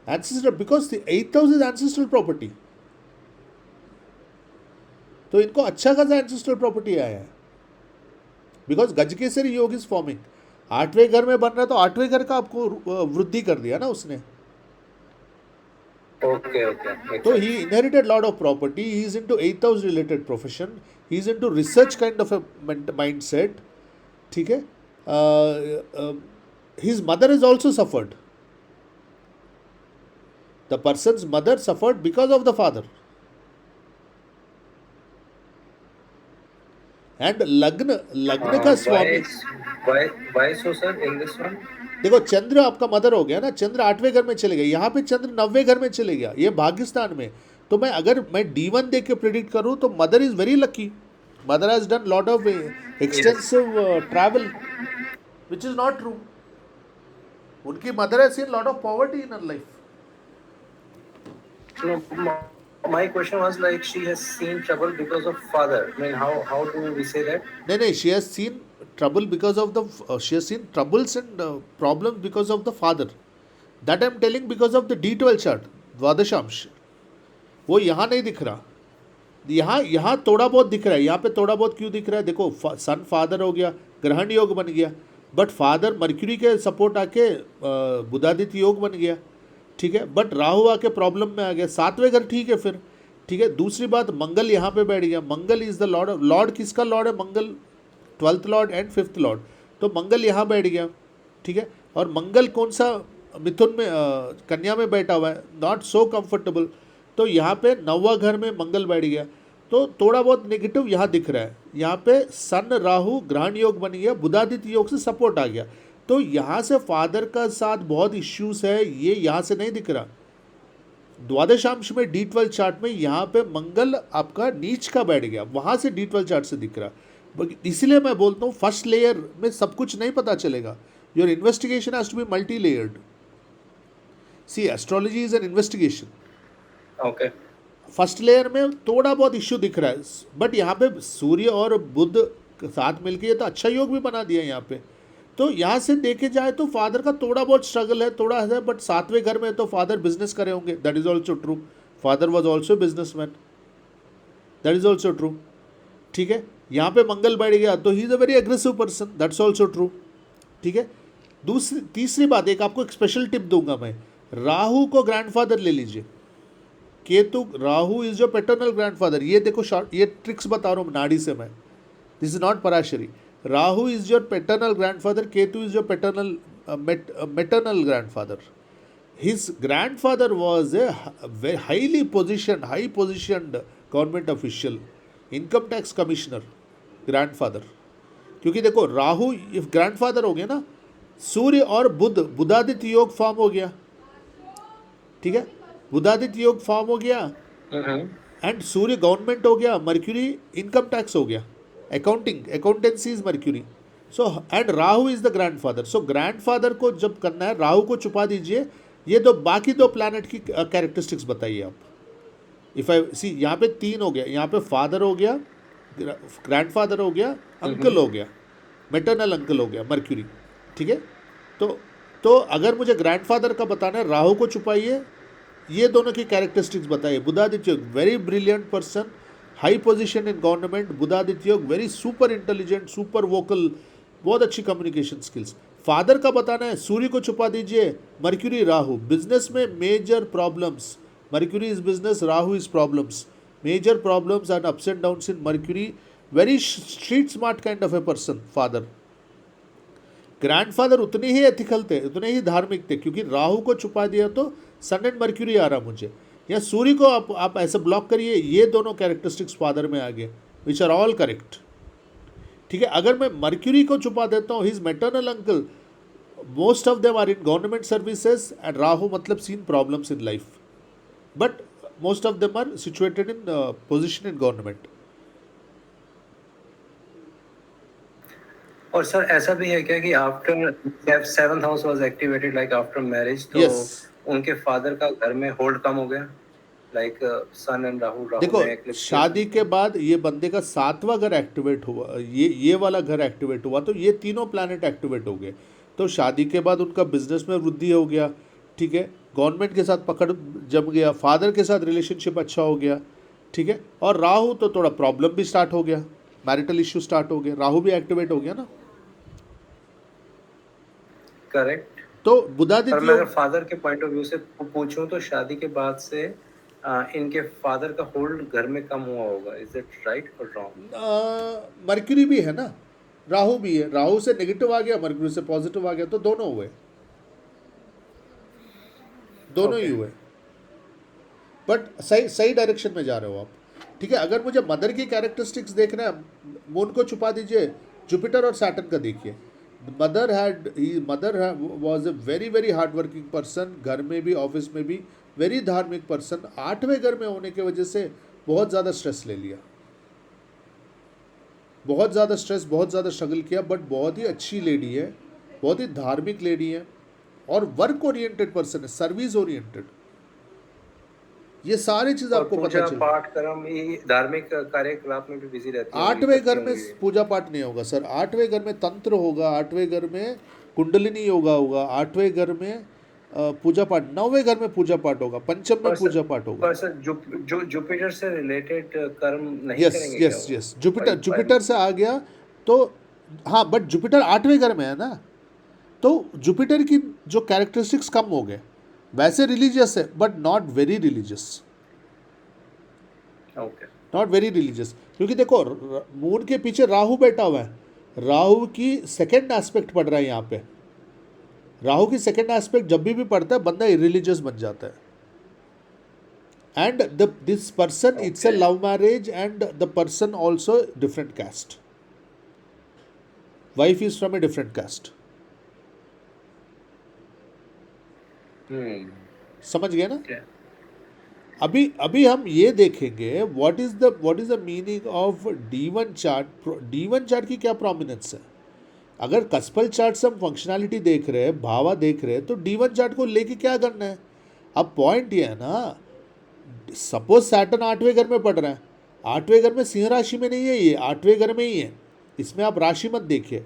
Ancestral, because the 8th house is ancestral property. तो इनको अच्छा खासा ancestral property आया है। बिकॉज गजकेसरी योग इज फॉर्मिंग, 8वें घर में बन रहा है, तो 8वें घर का आपको वृद्धि कर दिया ना उसने। Okay. तो he inherited lot of property, he is into 8th house related profession, he is into research kind of a mindset, ठीक है। His mother is also suffered, the person's mother suffered because of the father. And लग्न का स्वामी, why so sir in this one? देखो चंद्र आपका mother हो गया ना, चंद्र 8वें घर में चले गए, यहाँ पे चंद्र 9वें घर में चले गया, ये भाग्यस्थान में। तो अगर मैं D1 देख के प्रिडिक्ट करूँ तो mother is very lucky, mother has done lot of extensive travel, which is not true. उनकी mother has seen lot of poverty in her life. My question was like she has seen trouble because of father. I mean, how do we say that? नहीं, she has seen trouble because of the she has seen troubles and problems because of the father. That I am telling because of the D12 chart, द्वादशांश। वो यहाँ नहीं दिख रहा, यहाँ थोड़ा बहुत दिख रहा है। यहाँ पे थोड़ा बहुत क्यों दिख रहा है, देखो सन फादर हो गया, ग्रहण योग बन गया, बट फादर मर्क्यूरी के सपोर्ट आके बुधादित्य योग बन गया, ठीक है। बट राहु आके प्रॉब्लम में आ गया, 7वें घर ठीक है फिर, ठीक है। दूसरी बात, मंगल यहाँ पे बैठ गया, Mangal is the lord of, lord किसका लॉर्ड है, Mangal 12th Lord and 5th Lord, तो मंगल यहाँ बैठ गया, ठीक है। और मंगल कौन सा, मिथुन में कन्या में बैठा हुआ है, नॉट सो कंफर्टेबल। तो यहाँ पे 9वां घर में मंगल बैठ गया, तो थोड़ा बहुत नेगेटिव यहाँ दिख रहा है। यहाँ पे सन राहु ग्रहण योग बन गया, बुधादित्य योग से सपोर्ट आ गया, तो यहाँ से फादर का साथ बहुत इश्यूज है, ये यहाँ से नहीं दिख रहा। द्वादशांश में D12 चार्ट में यहाँ पे मंगल आपका नीच का बैठ गया, वहाँ से D12 चार्ट से दिख रहा। इसलिए मैं बोलता हूँ फर्स्ट लेयर में सब कुछ नहीं पता चलेगा, your investigation has to be multi layered. See astrology is an investigation. Okay, first layer में थोड़ा बहुत इश्यू दिख रहा है, बट यहाँ पे सूर्य और बुध साथ मिलके ये तो अच्छा योग भी बना दिया यहाँ पे। तो यहाँ से देखे जाए तो फादर का थोड़ा बहुत स्ट्रगल है, थोड़ा है, बट सातवें घर में तो फादर बिजनेस करे होंगे, that is also true. Father was also businessman, that is also true. ठीक है, यहाँ पे मंगल बैठ गया तो he is a very aggressive person, that's also true. ठीक है, दूसरी तीसरी बात, एक आपको एक स्पेशल टिप दूंगा मैं, राहु को ग्रैंडफादर ले लीजिए। Ketu, Rahu is your paternal grandfather. ये देखो शॉर्ट, ये ट्रिक्स बता रहा हूँ नाड़ी से मैं, this is not Parashari. Rahu is your paternal grandfather, Ketu is your paternal maternal grandfather. His grandfather was a high positioned government official, income tax commissioner, grandfather. क्योंकि देखो राहु इफ ग्रैंडफादर हो गया ना, सूर्य और बुध, बुधादित्य योग फॉर्म हो गया। ठीक है, बुधादित्य योग फॉर्म हो गया, एंड सूर्य गवर्नमेंट हो गया, मर्क्यूरी इनकम टैक्स हो गया, accountancy is mercury. So and Rahu is the grandfather. So grandfather को जब करना है, राहु को छुपा दीजिए। ये दो बाकी दो प्लैनेट की कैरेक्टरिस्टिक्स बताइए आप। इफ आई सी, यहाँ पे 3 हो गया, यहाँ पे फादर हो गया, ग्रैंडफादर हो गया, अंकल हो गया, मैटरनल अंकल हो गया, मर्क्यूरी। ठीक है, तो अगर मुझे ग्रैंडफादर का बताना है, राहु को छुपाइए, ये दोनों की कैरेक्टरिस्टिक्स बताइए। Budhaditya yoga, very brilliant person, high position in government. Budhaditya yoga, very super intelligent, super vocal, बहुत अच्छी कम्युनिकेशन स्किल्स। फादर का बताना है, सूर्य को छुपा दीजिए, मर्क्यूरी राहु, बिजनेस में major problems, Mercury is business, Rahu is problems, major problems and ups and downs in Mercury, very street smart kind of a person father. Grandfather उतने ही एथिकल थे, उतने ही धार्मिक थे, क्योंकि राहु को छुपा दिया तो सन एंड मर्क्यूरी आ रहा मुझे, या सूर्य को आप ऐसे ब्लॉक करिए, ये दोनों कैरेक्टरिस्टिक्स फादर में आ गए, विच आर ऑल करेक्ट। ठीक है, अगर मैं मर्क्यूरी को छुपा देता हूँ, his maternal uncle, most of them are in government services, and Rahu मतलब seen problems in life, but most of them are situated in position in government. और सर ऐसा भी है क्या कि after 7th house was activated like after marriage, तो Yes. उनके father का घर में होल्ड कम हो गया, लाइक सन एंड राहु देखो ने eclipse शादी के बाद ये बंदे का 7वां घर एक्टिवेट हुआ, ये वाला घर एक्टिवेट हुआ, तो ये तीनों प्लैनेट एक्टिवेट हो गए। तो शादी के बाद उनका बिजनेस में वृद्धि हो गया। ठीक है, गवर्नमेंट के साथ पकड़ जम गया, फादर के साथ रिलेशनशिप अच्छा हो गया। ठीक है, और राहु तो थोड़ा प्रॉब्लम भी स्टार्ट हो गया, मैरिटल इश्यू स्टार्ट हो गया, राहु भी एक्टिवेट हो गया ना। करेक्ट। तो पर बुधादित्य मैं अगर फादर के पॉइंट ऑफ व्यू से पूछूं तो शादी के बाद से इनके फादर का होल्ड घर में कम हुआ होगा, इज इट राइट और रॉन्ग? मर्क्यूरी भी है ना, राहु भी है, राहु से नेगेटिव आ गया, मर्क्यूरी से पॉजिटिव आ गया, तो दोनों हुए, दोनों ही हुए, बट सही डायरेक्शन में जा रहे हो आप। ठीक है, अगर मुझे मदर की कैरेक्टरिस्टिक्स देखना है, मून को छुपा दीजिए, जुपिटर और सैटर्न का देखिए। Mother was a very hard working person, घर में भी ऑफिस में भी वेरी धार्मिक पर्सन। 8वें घर में होने की वजह से बहुत ज़्यादा स्ट्रेस ले लिया, बहुत ज़्यादा स्ट्रेस, बहुत ज़्यादा स्ट्रगल किया, बट बहुत ही अच्छी लेडी है, बहुत ही धार्मिक लेडी है, और वर्क ओरिएंटेड पर्सन है, सर्विस ओरिएंटेड। ये सारी चीज आपको पता चले। पाठ कर्म, ये धार्मिक कार्यकलाप में भी बिजी रहती है। 8वें घर में पूजा पाठ नहीं होगा सर, 8वें घर में तंत्र होगा, 8वें घर में कुंडलिनी योगा होगा, 8वें घर में पूजा पाठ, 9वें घर में पूजा पाठ होगा, पंचम में पूजा पाठ होगा। पर सर जो जुपिटर से रिलेटेड कर्म नहीं करेंगे क्या? यस जुपिटर से आ गया तो हाँ, बट जुपिटर 8वें घर में है ना, तो जुपिटर की जो कैरेक्टरिस्टिक्स कम हो गए। वैसे रिलीजियस है but not very religious, not very religious, क्योंकि देखो मून के पीछे राहु बैठा हुआ है, राहु की सेकेंड एस्पेक्ट पड़ रहा है यहाँ पे। राहु की सेकेंड एस्पेक्ट जब भी पड़ता है बंदा इरिलीजियस बन जाता है। And this person it's a love marriage, and the person also different caste, wife is from a different caste. समझ गए ना? अभी हम ये देखेंगे what is the meaning of D1 chart. D1 chart की क्या प्रोमिनेंस है? अगर कस्पल चार्ट से हम फंक्शनैलिटी देख रहे हैं, भावा देख रहे हैं, तो D1 चार्ट को लेके क्या करना है? अब पॉइंट ये है ना, सपोज सैटर्न 8वें घर में पड़ रहा है, 8वें घर में सिंह राशि में नहीं है, ये 8वें घर में ही है, इसमें आप राशि मत देखिए।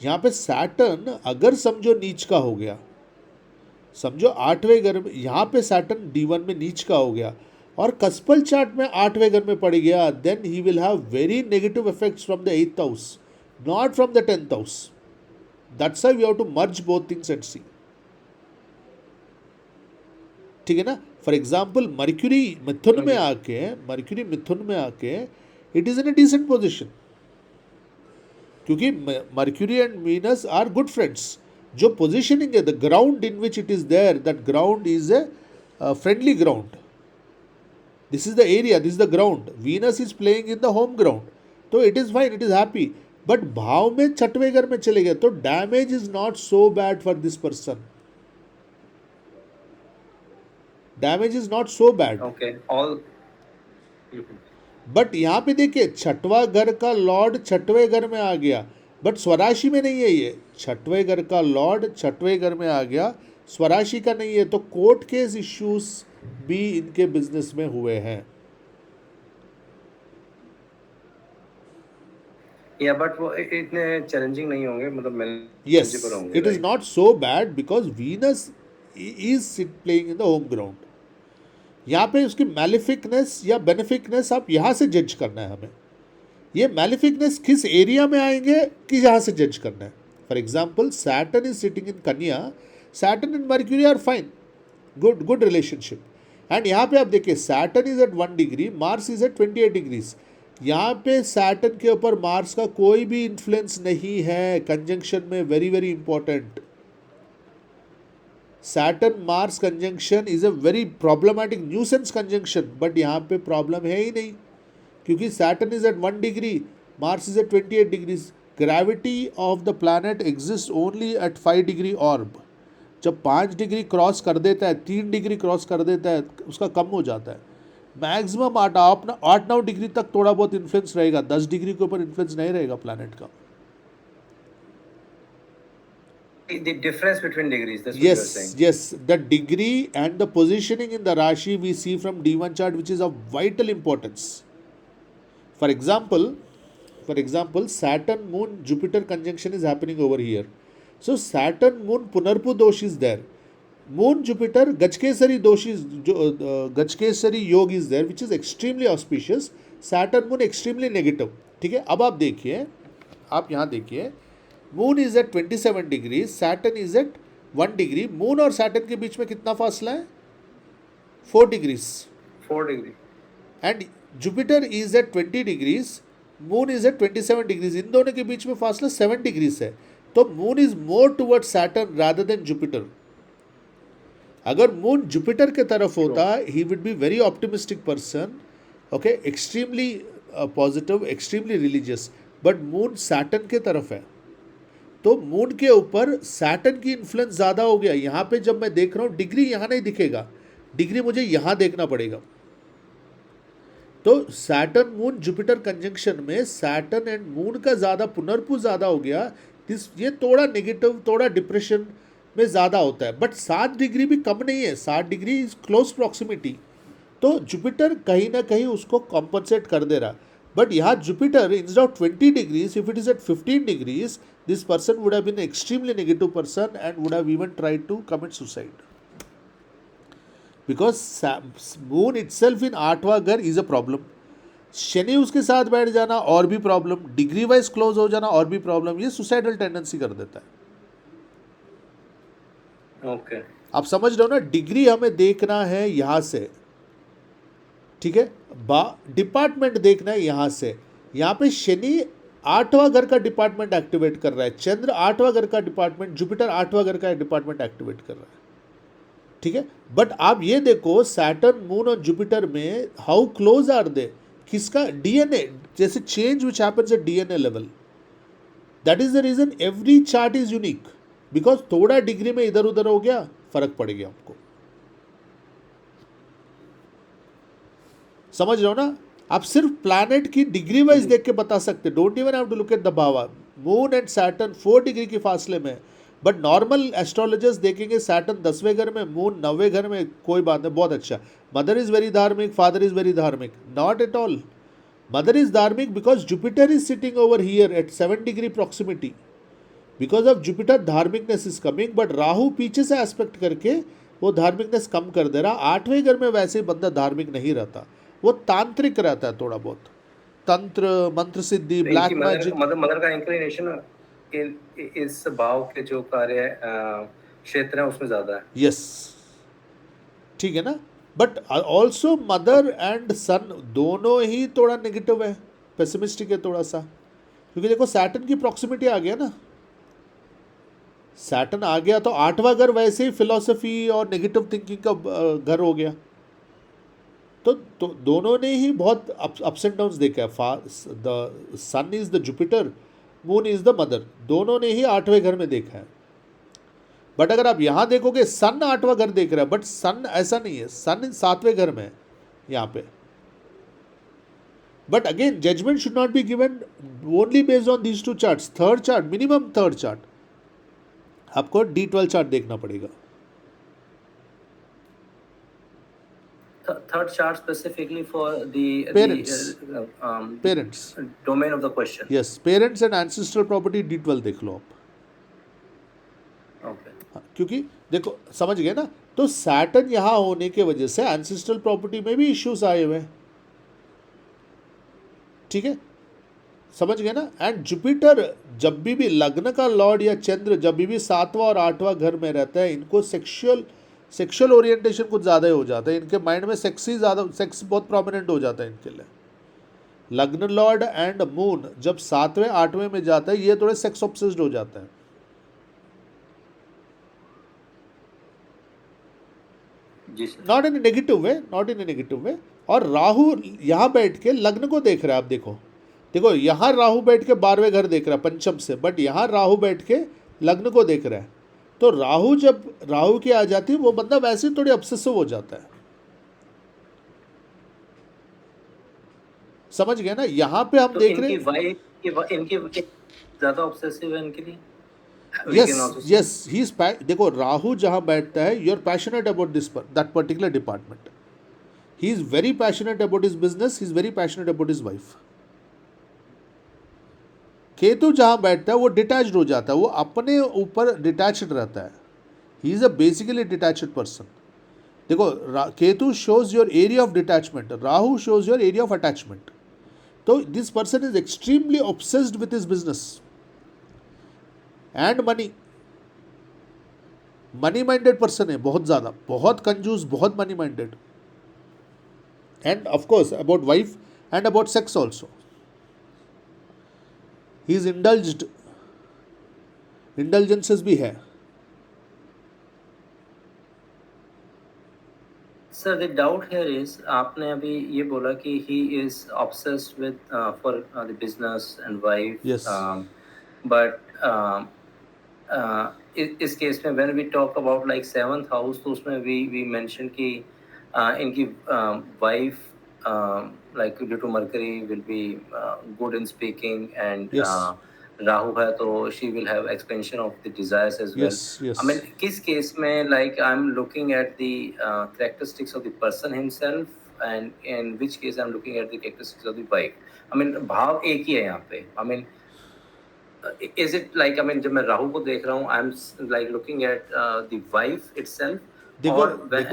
यहाँ पे सैटर्न अगर समझो नीच का हो गया, समझो 8वें घर में, यहाँ पे सैटर्न D1 में नीच का हो गया और कस्पल चार्ट में 8वें घर में पड़ गया, then he will have very negative effects from the 8th house, not from the 10th house. That's why we have to merge both things and see. ठीक है ना. फॉर एग्जाम्पल मर्क्यूरी मिथुन में आके it is in a decent position, क्योंकि Mercury and Venus are good friends. जो positioning है, the ground in which it is there, that ground is a friendly ground. This is the area, this is the ground. Venus is playing in the home ground, तो it is fine, it is happy. But भाव में 6वें घर में चले गए तो damage is not so bad for this person. Damage is not so bad. Okay all. But यहाँ पे देखिए 6वां घर का लॉर्ड 6वें घर में आ गया, बट स्वराशि में नहीं है. ये 6वें घर का लॉर्ड 6वें घर में आ गया, स्वराशि का नहीं है. तो कोर्ट केस इश्यूज भी इनके बिजनेस में हुए हैं. या बट वो इतने चैलेंजिंग नहीं होंगे, मतलब yes, it is not so bad because Venus is playing in the home ground. यहाँ पे उसकी मैलिफिकनेस या बेनिफिकनेस आप यहाँ से जज करना है हमें. ये मैलिफिकनेस किस एरिया में आएंगे कि यहाँ से जज करना है. For example Saturn is sitting in Kanya, Saturn and Mercury are fine, good relationship. And यहाँ पे आप देखिए Saturn is at 1 degree, Mars is at 28 degrees. यहाँ पे सैटर्न के ऊपर मार्स का कोई भी इन्फ्लुएंस नहीं है कंजंक्शन में. Very very important. Saturn Mars conjunction is a very problematic nuisance conjunction, but यहाँ पे प्रॉब्लम है ही नहीं, क्योंकि Saturn is at 1 degree, Mars is at 28 degrees. Gravity of the planet exist only at 5 degree orb. जब 5 degree cross कर देता है, 3 डिग्री क्रॉस कर देता है, उसका कम हो जाता है. मैक्सिमम 8-9 डिग्री तक थोड़ा बहुत इन्फ्लुएंस रहेगा, 10 डिग्री के ऊपर इन्फ्लुएंस नहीं रहेगा प्लैनेट का. The difference between degrees, that's what you are saying. Yes, the degree and the positioning in the Rashi we see from D1 chart, which is of vital importance. For example, Saturn, Moon, Jupiter conjunction is happening over here. So Saturn, Moon, Punarpu dosh is there. Moon, Jupiter, Gajkesari dosh is, Gajkesari Yog is there, which is extremely auspicious. Saturn, Moon extremely negative. ठीक है. अब आप देखिए, आप यहाँ देखिए, moon is at 27 degree, Saturn is at 1 degree. Moon और Saturn के बीच में कितना फासला है? 4 degrees. 4 degree. And Jupiter is at 20 degrees, moon is at 27 degrees. इन दोनों के बीच में फासला 7 डिग्रीज है. तो moon is more toward Saturn rather than Jupiter. अगर मून जुपिटर के तरफ होता, he would be very optimistic person, okay, extremely positive, extremely religious. But moon Saturn के तरफ है, तो मून के ऊपर सैटर्न की इन्फ्लुएंस ज़्यादा हो गया. यहाँ पे जब मैं देख रहा हूँ, डिग्री यहाँ नहीं दिखेगा, डिग्री मुझे यहाँ देखना पड़ेगा. तो सैटर्न मून जुपिटर कंजंक्शन में सैटर्न एंड मून का ज़्यादा पुनर्पु ज़्यादा हो गया. ये थोड़ा नेगेटिव, थोड़ा डिप्रेशन में ज़्यादा होता है. बट 7 डिग्री भी कम नहीं है, 7 डिग्री इज क्लोज प्रॉक्सिमिटी. तो जुपिटर कहीं ना कहीं उसको कॉम्पनसेट कर दे रहा. बट यहाँ Jupiter instead of 20 degrees, if it is at 15 degrees, this person would have been an extremely negative person and would have even tried to commit suicide, because moon itself in 8वां घर is a problem. Shani उसके साथ बैठ जाना और भी problem, degree wise close हो जाना और भी प्रॉब्लम. ये सुसाइडल टेंडेंसी कर देता है. ओके, आप समझ रहे हो ना. डिग्री हमें देखना है यहाँ से, ठीक है. डिपार्टमेंट देखना है यहाँ से. यहाँ पे शनि 8वां घर का डिपार्टमेंट एक्टिवेट कर रहा है, चंद्र 8वां घर का डिपार्टमेंट, जुपिटर 8वां घर का डिपार्टमेंट एक्टिवेट कर रहा है, ठीक है. बट आप ये देखो सैटर्न, मून और जुपिटर में हाउ क्लोज आर दे. किसका? डीएनए, जैसे change which happens at DNA level. That is the reason every chart is unique, because थोड़ा डिग्री में इधर उधर हो गया, फर्क पड़ गया आपको. समझ रहे हो ना. आप सिर्फ प्लैनेट की डिग्री वाइज देख के बता सकते, don't even have to look at the bhava. Moon and Saturn 4 degree के फासले में, बट नॉर्मल एस्ट्रोलॉजर्स देखेंगे सैटर्न 10वें घर में, मून 9वें घर में, कोई बात नहीं, बहुत अच्छा. मदर इज वेरी धार्मिक, फादर इज वेरी धार्मिक. Not at all. Mother is धार्मिक because Jupiter is sitting over here at 7 degree proximity. Because of Jupiter धार्मिकनेस इज कमिंग, बट राहु पीछे से एस्पेक्ट करके वो धार्मिकनेस कम कर दे रहा। आठवें घर में वैसे ही बंदा धार्मिक नहीं रहता, वो तांत्रिक रहता है थोड़ा बहुत, तंत्र मंत्र सिद्धि ब्लैक मैजिक। मदर का इंक्लिनेशन इस भाव के जो कार्य क्षेत्र है उसमें ज्यादा है। यस, ठीक है ना। बट ऑल्सो मदर एंड सन दोनों ही थोड़ा नेगेटिव है, पेसिमिस्टिक है थोड़ा सा, क्योंकि देखो सैटर्न की प्रॉक्सिमिटी आ गया ना, सैटर्न आ गया तो आठवां घर वैसे ही फिलॉसफी और नेगेटिव थिंकिंग का घर हो गया। तो दोनों ने ही बहुत अप्स एंड डाउन्स देखा है। The sun is the Jupiter, moon is the mother, दोनों ने ही आठवें घर में देखा है। बट अगर आप यहाँ देखोगे सन आठवां घर देख रहा है, बट सन ऐसा नहीं है, सन सातवें घर में है यहाँ पे। But again judgement should not be given only based on these two charts. Third chart, minimum third chart आपको D12 चार्ट देखना पड़ेगा। Third chart specifically for the parents domain of the question. Yes, parents and ancestral property D12 देख लो आप। Okay. क्योंकि देखो समझ गए ना, तो सैटर्न यहाँ होने के वजह से एंसेस्ट्रल प्रॉपर्टी में भी इश्यूज आए हुए हैं, ठीक है, समझ गए ना। एंड जुपिटर जब भी लग्न का लॉर्ड या चंद्र जब भी सातवां और आठवां घर में रहता है, इनको सेक्सुअल ओरिएंटेशन कुछ ज़्यादा ही हो जाता है, इनके माइंड में सेक्स बहुत प्रोमिनेंट हो जाता है इनके लिए। लग्न लॉर्ड एंड मून जब सातवें आठवें में जाता है, ये थोड़े सेक्स ऑब्सेस्ड हो जाता है। Not in negative way. और राहु यहाँ बैठ के लग्न को देख रहा है। आप देखो यहाँ राहु बैठ के 12वें घर देख रहा है पंचम से, बट यहाँ राहु बैठ के लग्न को देख रहा है। तो राहु जब राहु की आ जाती है, वो बंदा वैसे ही थोड़ी ऑब्सेसिव हो जाता है, समझ गए ना। यहाँ पे हम देख रहे हैं इनकी ज्यादा ऑब्सेसिव है इनके लिए। यस ही इज, देखो राहु जहाँ बैठता है, you are passionate about that particular department. He is very passionate about his business, he is very passionate about his wife. Ketu जहाँ बैठता है वो डिटैच्ड हो जाता है, वो अपने ऊपर डिटैच्ड रहता है। He is a basically detached person. देखो Ketu shows your area of detachment, Rahu shows your area of attachment. तो this person is extremely obsessed with his business and money minded person है, बहुत ज़्यादा, बहुत कंजूस, बहुत money minded, and of course about wife and about sex also. He is indulged, indulgences भी है। Sir the doubt here is, आपने अभी ये बोला कि he is obsessed with for the business and wife, yes, but इस case में when we talk about like 7th house, तो उसमें वी मेंशन कि इनकी wife like due to Mercury will be good in speaking, and Rahu है तो she will have expansion of the desires as well. Yes. I mean, किस case में like I'm looking at the characteristics of the person himself, and in which case I'm looking at the characteristics of the wife. I mean, भाव एक ही है यहाँ पे. I mean, is it like, I mean, जब मैं राहु को देख रहा हूँ, I'm like looking at the wife itself, देखो,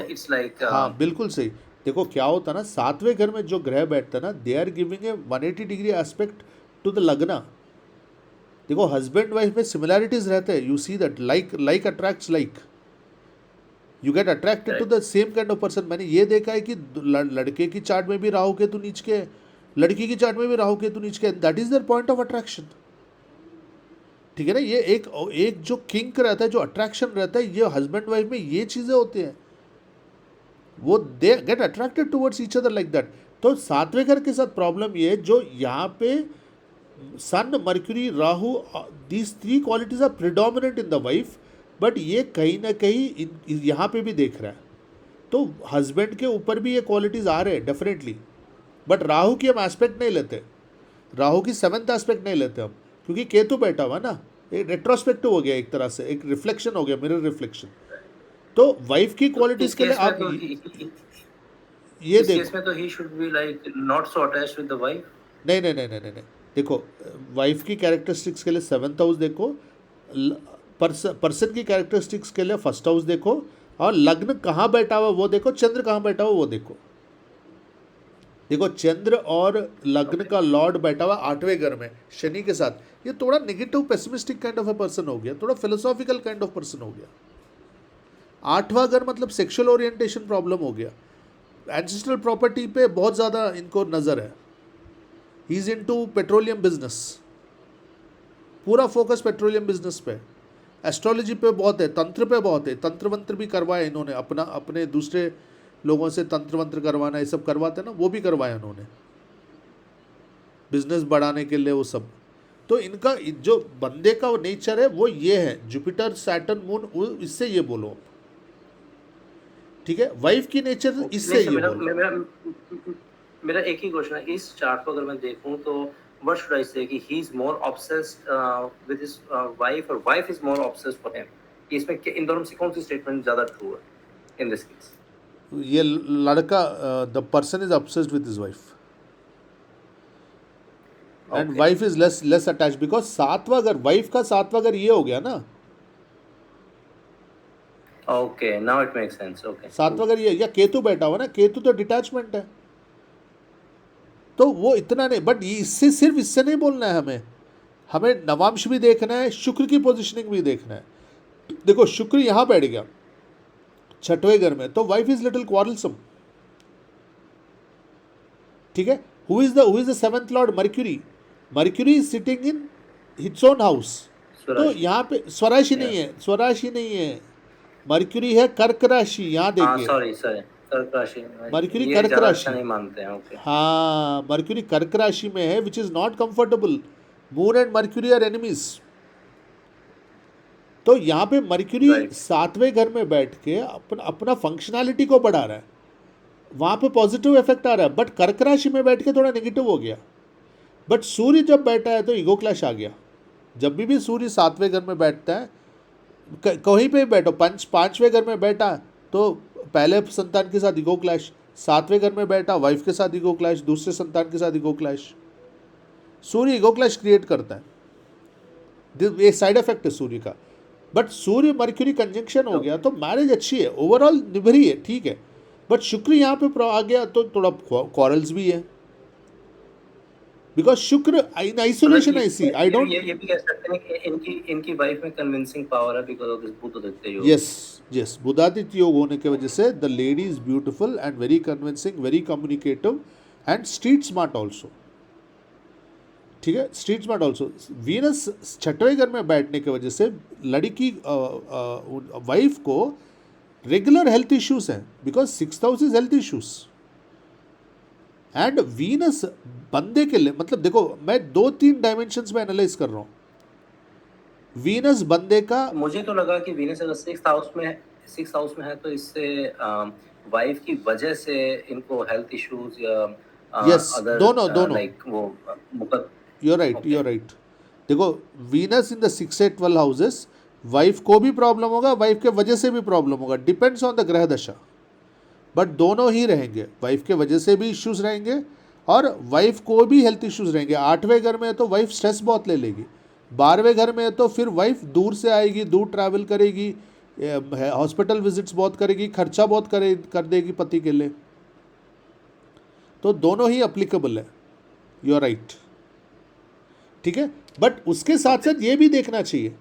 it's like हाँ बिल्कुल सही। देखो क्या होता है ना, सातवें घर में जो ग्रह बैठता है ना, they are giving a 180 degree aspect to the lagna. देखो हस्बैंड वाइफ में सिमिलैरिटीज रहते हैं, you see that like attracts like, you get attracted to the same kind of person. मैंने ये देखा है कि लड़के की चार्ट में भी राहु केतु नीच के, लड़की की चार्ट में भी राहु केतु नीच के, that is their point of attraction, ठीक है ना। ये एक जो किंक रहता है, जो अट्रैक्शन रहता है, ये हस्बैंड वाइफ में ये चीज़ें होती हैं, वो they get attracted towards each other like that. तो सातवें घर के साथ प्रॉब्लम ये है, जो यहाँ पे sun Mercury Rahu, these 3 qualities are predominant in the wife, but ये कहीं ना कहीं यहाँ पे भी देख रहा है। तो हस्बैंड के ऊपर भी ये क्वालिटीज़ आ रहे हैं डेफिनेटली, बट राहु की हम एस्पेक्ट नहीं लेते, राहु की 7th एस्पेक्ट नहीं लेते हम, क्योंकि केतु बैठा हुआ ना, एक रेट्रोस्पेक्टिव हो गया, एक तरह से एक रिफ्लेक्शन हो गया, मिरर रिफ्लेक्शन। तो वाइफ की क्वालिटीज के लिए आप ये देखो, इसमें तो he should be like not so attached with the wife. नहीं, देखो वाइफ की कैरेक्टरिस्टिक्स के लिए 7th हाउस देखो, पर्सन की कैरेक्टरिस्टिक्स के लिए फर्स्ट हाउस देखो, और लग्न कहाँ बैठा हुआ वो देखो, चंद्र कहाँ बैठा हुआ वो देखो। देखो चंद्र और लग्न का लॉर्ड बैठा हुआ 8वें घर में शनि के साथ, ये थोड़ा negative pessimistic kind of a person हो गया, थोड़ा फिलोसॉफिकल काइंड ऑफ पर्सन हो गया। 8वां घर मतलब सेक्सुअल ओरिएंटेशन प्रॉब्लम हो गया। एंसेस्ट्रल प्रॉपर्टी पे बहुत ज़्यादा इनको नज़र है। He is into petroleum business, पूरा फोकस पेट्रोलियम बिजनेस पे। एस्ट्रोलॉजी पे बहुत है, तंत्र पे बहुत है, तंत्र मंत्र भी करवाए इन्होंने, अपने दूसरे लोगों से तंत्र मंत्र करवाना, ये सब करवाते हैं ना, वो भी करवाया इन्होंने बिजनेस बढ़ाने के लिए वो सब। तो इनका जो बंदे का नेचर है वो ये है, जुपिटर सैटर्न मून, इससे ये बोलो, ठीक है। वाइफ की नेचर इससे ये बोलो। मेरा एक ही क्वेश्चन है, इस चार्ट को अगर मैं देखूं तो what should I say कि he is more obsessed with his wife or wife is more obsessed for him, इसमें इन दोनों से कौन सी स्टेटमेंट ज़्यादा ट्रू है in this case? ये लड़का the person is obsessed with his wife and wife is less attached because सातवां घर, वाइफ का सातवां घर ये हो गया ना। Okay, now it makes sense. Okay, सातवां घर ये, या केतु बैठा हुआ ना, केतु तो डिटैचमेंट है, तो वो इतना नहीं। बट इससे सिर्फ इससे नहीं बोलना है हमें, हमें नवांश भी देखना है, शुक्र की पोजीशनिंग भी देखना है। देखो शुक्र यहाँ बैठ गया 6वें घर में, तो वाइफ इज लिटिल क्वारलसम, ठीक है। Who is the 7th Lord? Mercury. Mercury is sitting in hits own house, तो यहाँ पे स्वराशि नहीं है, स्वराशि नहीं है, मर्क्यूरी है कर्क राशि। यहाँ देखिए, सॉरी कर्क राशि, मर्क्यूरी कर्क राशि नहीं मानते हैं। ओके, हाँ मर्क्यूरी कर्क राशि में है, which is not comfortable. Moon and Mercury are enemies. तो यहाँ पे मर्क्यूरी 7वें घर में बैठ के अपना फंक्शनैलिटी को बढ़ा रहा है, वहाँ पे पॉजिटिव इफेक्ट आ रहा है। बट कर्क राशि में बैठ के थोड़ा नेगेटिव हो गया। बट सूर्य जब बैठा है तो ईगो क्लैश आ गया। जब भी सूर्य 7वें घर में बैठता है, कहीं पे बैठो, 5वें घर में बैठा तो पहले संतान के साथ ईगो क्लैश, 7वें घर में बैठा वाइफ के साथ ईगो क्लैश, दूसरे संतान के साथ ईगो क्लैश। सूर्य ईगो क्लैश क्रिएट करता है, ये साइड इफेक्ट है सूर्य का। बट सूर्य मर्क्यूरी कंजंक्शन हो गया तो मैरिज अच्छी है, ओवरऑल निभरी है, ठीक है। बट शुक्र यहाँ पे आ गया तो थोड़ा क्वारल्स भी है, बिकॉज शुक्र in isolation. I C, I don't, ये भी कह सकते हैं कि इनकी वाइफ में कन्विंसिंग पावर है बिकॉज़ ऑफ दिस बुधादित्य योग। यस बुधादित्य योग होने की वजह से the lady is beautiful and very convincing, very communicative and street smart also, ठीक है, स्ट्रीट स्मार्ट ऑल्सो। वीनस 6वें घर में बैठने की वजह से लड़की वाइफ को रेगुलर हेल्थ इश्यूज हैं, because 6th house is health issues. And Venus बंदे के लिए, मतलब देखो मैं 2-3 डायमेंशंस में एनालाइज कर रहा हूँ। वीनस बंदे का, मुझे तो लगा कि वीनस अगर 6th हाउस में है तो इससे वाइफ की वजह से इनको हेल्थ इश्यूज या दोनों लाइक वो you're right। देखो Venus in the 6, 8, 12 houses, wife को भी प्रॉब्लम होगा, वाइफ के वजह से भी प्रॉब्लम होगा, डिपेंड्स ऑन द ग्रह दशा। बट दोनों ही रहेंगे, वाइफ के वजह से भी इश्यूज रहेंगे और वाइफ को भी हेल्थ इश्यूज रहेंगे। 8वें घर में तो वाइफ स्ट्रेस बहुत ले लेगी, 12वें घर में तो फिर वाइफ दूर से आएगी, दूर ट्रैवल करेगी, हॉस्पिटल विजिट्स बहुत करेगी, खर्चा बहुत कर देगी पति के लिए। तो दोनों ही अप्लीकेबल है, यू आर राइट, ठीक है। बट उसके साथ साथ ये भी देखना चाहिए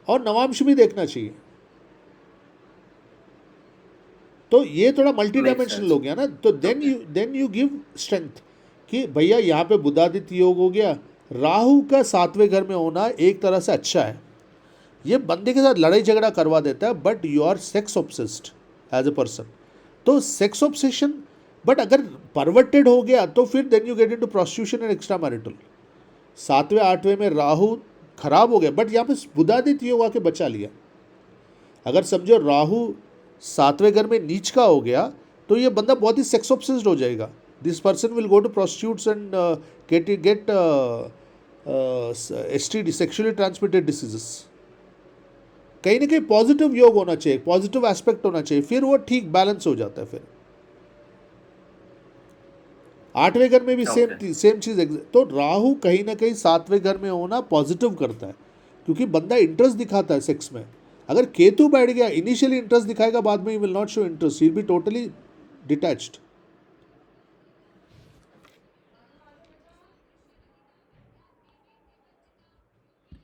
और नवांश भी देखना चाहिए। तो ये थोड़ा मल्टी डायमेंशनल हो गया ना, तो देन यू गिव स्ट्रेंथ कि भैया यहाँ पे बुधादित्य योग हो गया। राहु का 7वें घर में होना एक तरह से अच्छा है, ये बंदे के साथ लड़ाई झगड़ा करवा देता है, but you are sex obsessed as a person. तो सेक्स ऑब्सेशन, बट अगर परवर्टेड हो गया तो फिर then you get into prostitution and extra marital. 7वें 8वें में राहु खराब हो गया, बट यहाँ पे बुधादित्य योग आके बचा लिया। अगर समझो राहु 7वें घर में नीच का हो गया तो ये बंदा बहुत ही सेक्स ऑब्सेस्ड हो जाएगा। This person will go to prostitutes and get STD, sexually transmitted diseases. कहीं ना कहीं पॉजिटिव योग होना चाहिए, पॉजिटिव एस्पेक्ट होना चाहिए, फिर वो ठीक बैलेंस हो जाता है। फिर 8वें घर में भी सेम चीज़। तो राहु कहीं ना कहीं 7वें घर में होना पॉजिटिव करता है। क्योंकि बंदा इंटरेस्ट दिखाता है सेक्स में. अगर केतु बैठ गया, इनिशियली इंटरेस्ट दिखाएगा, बाद में he will not show interest, he will be totally detached.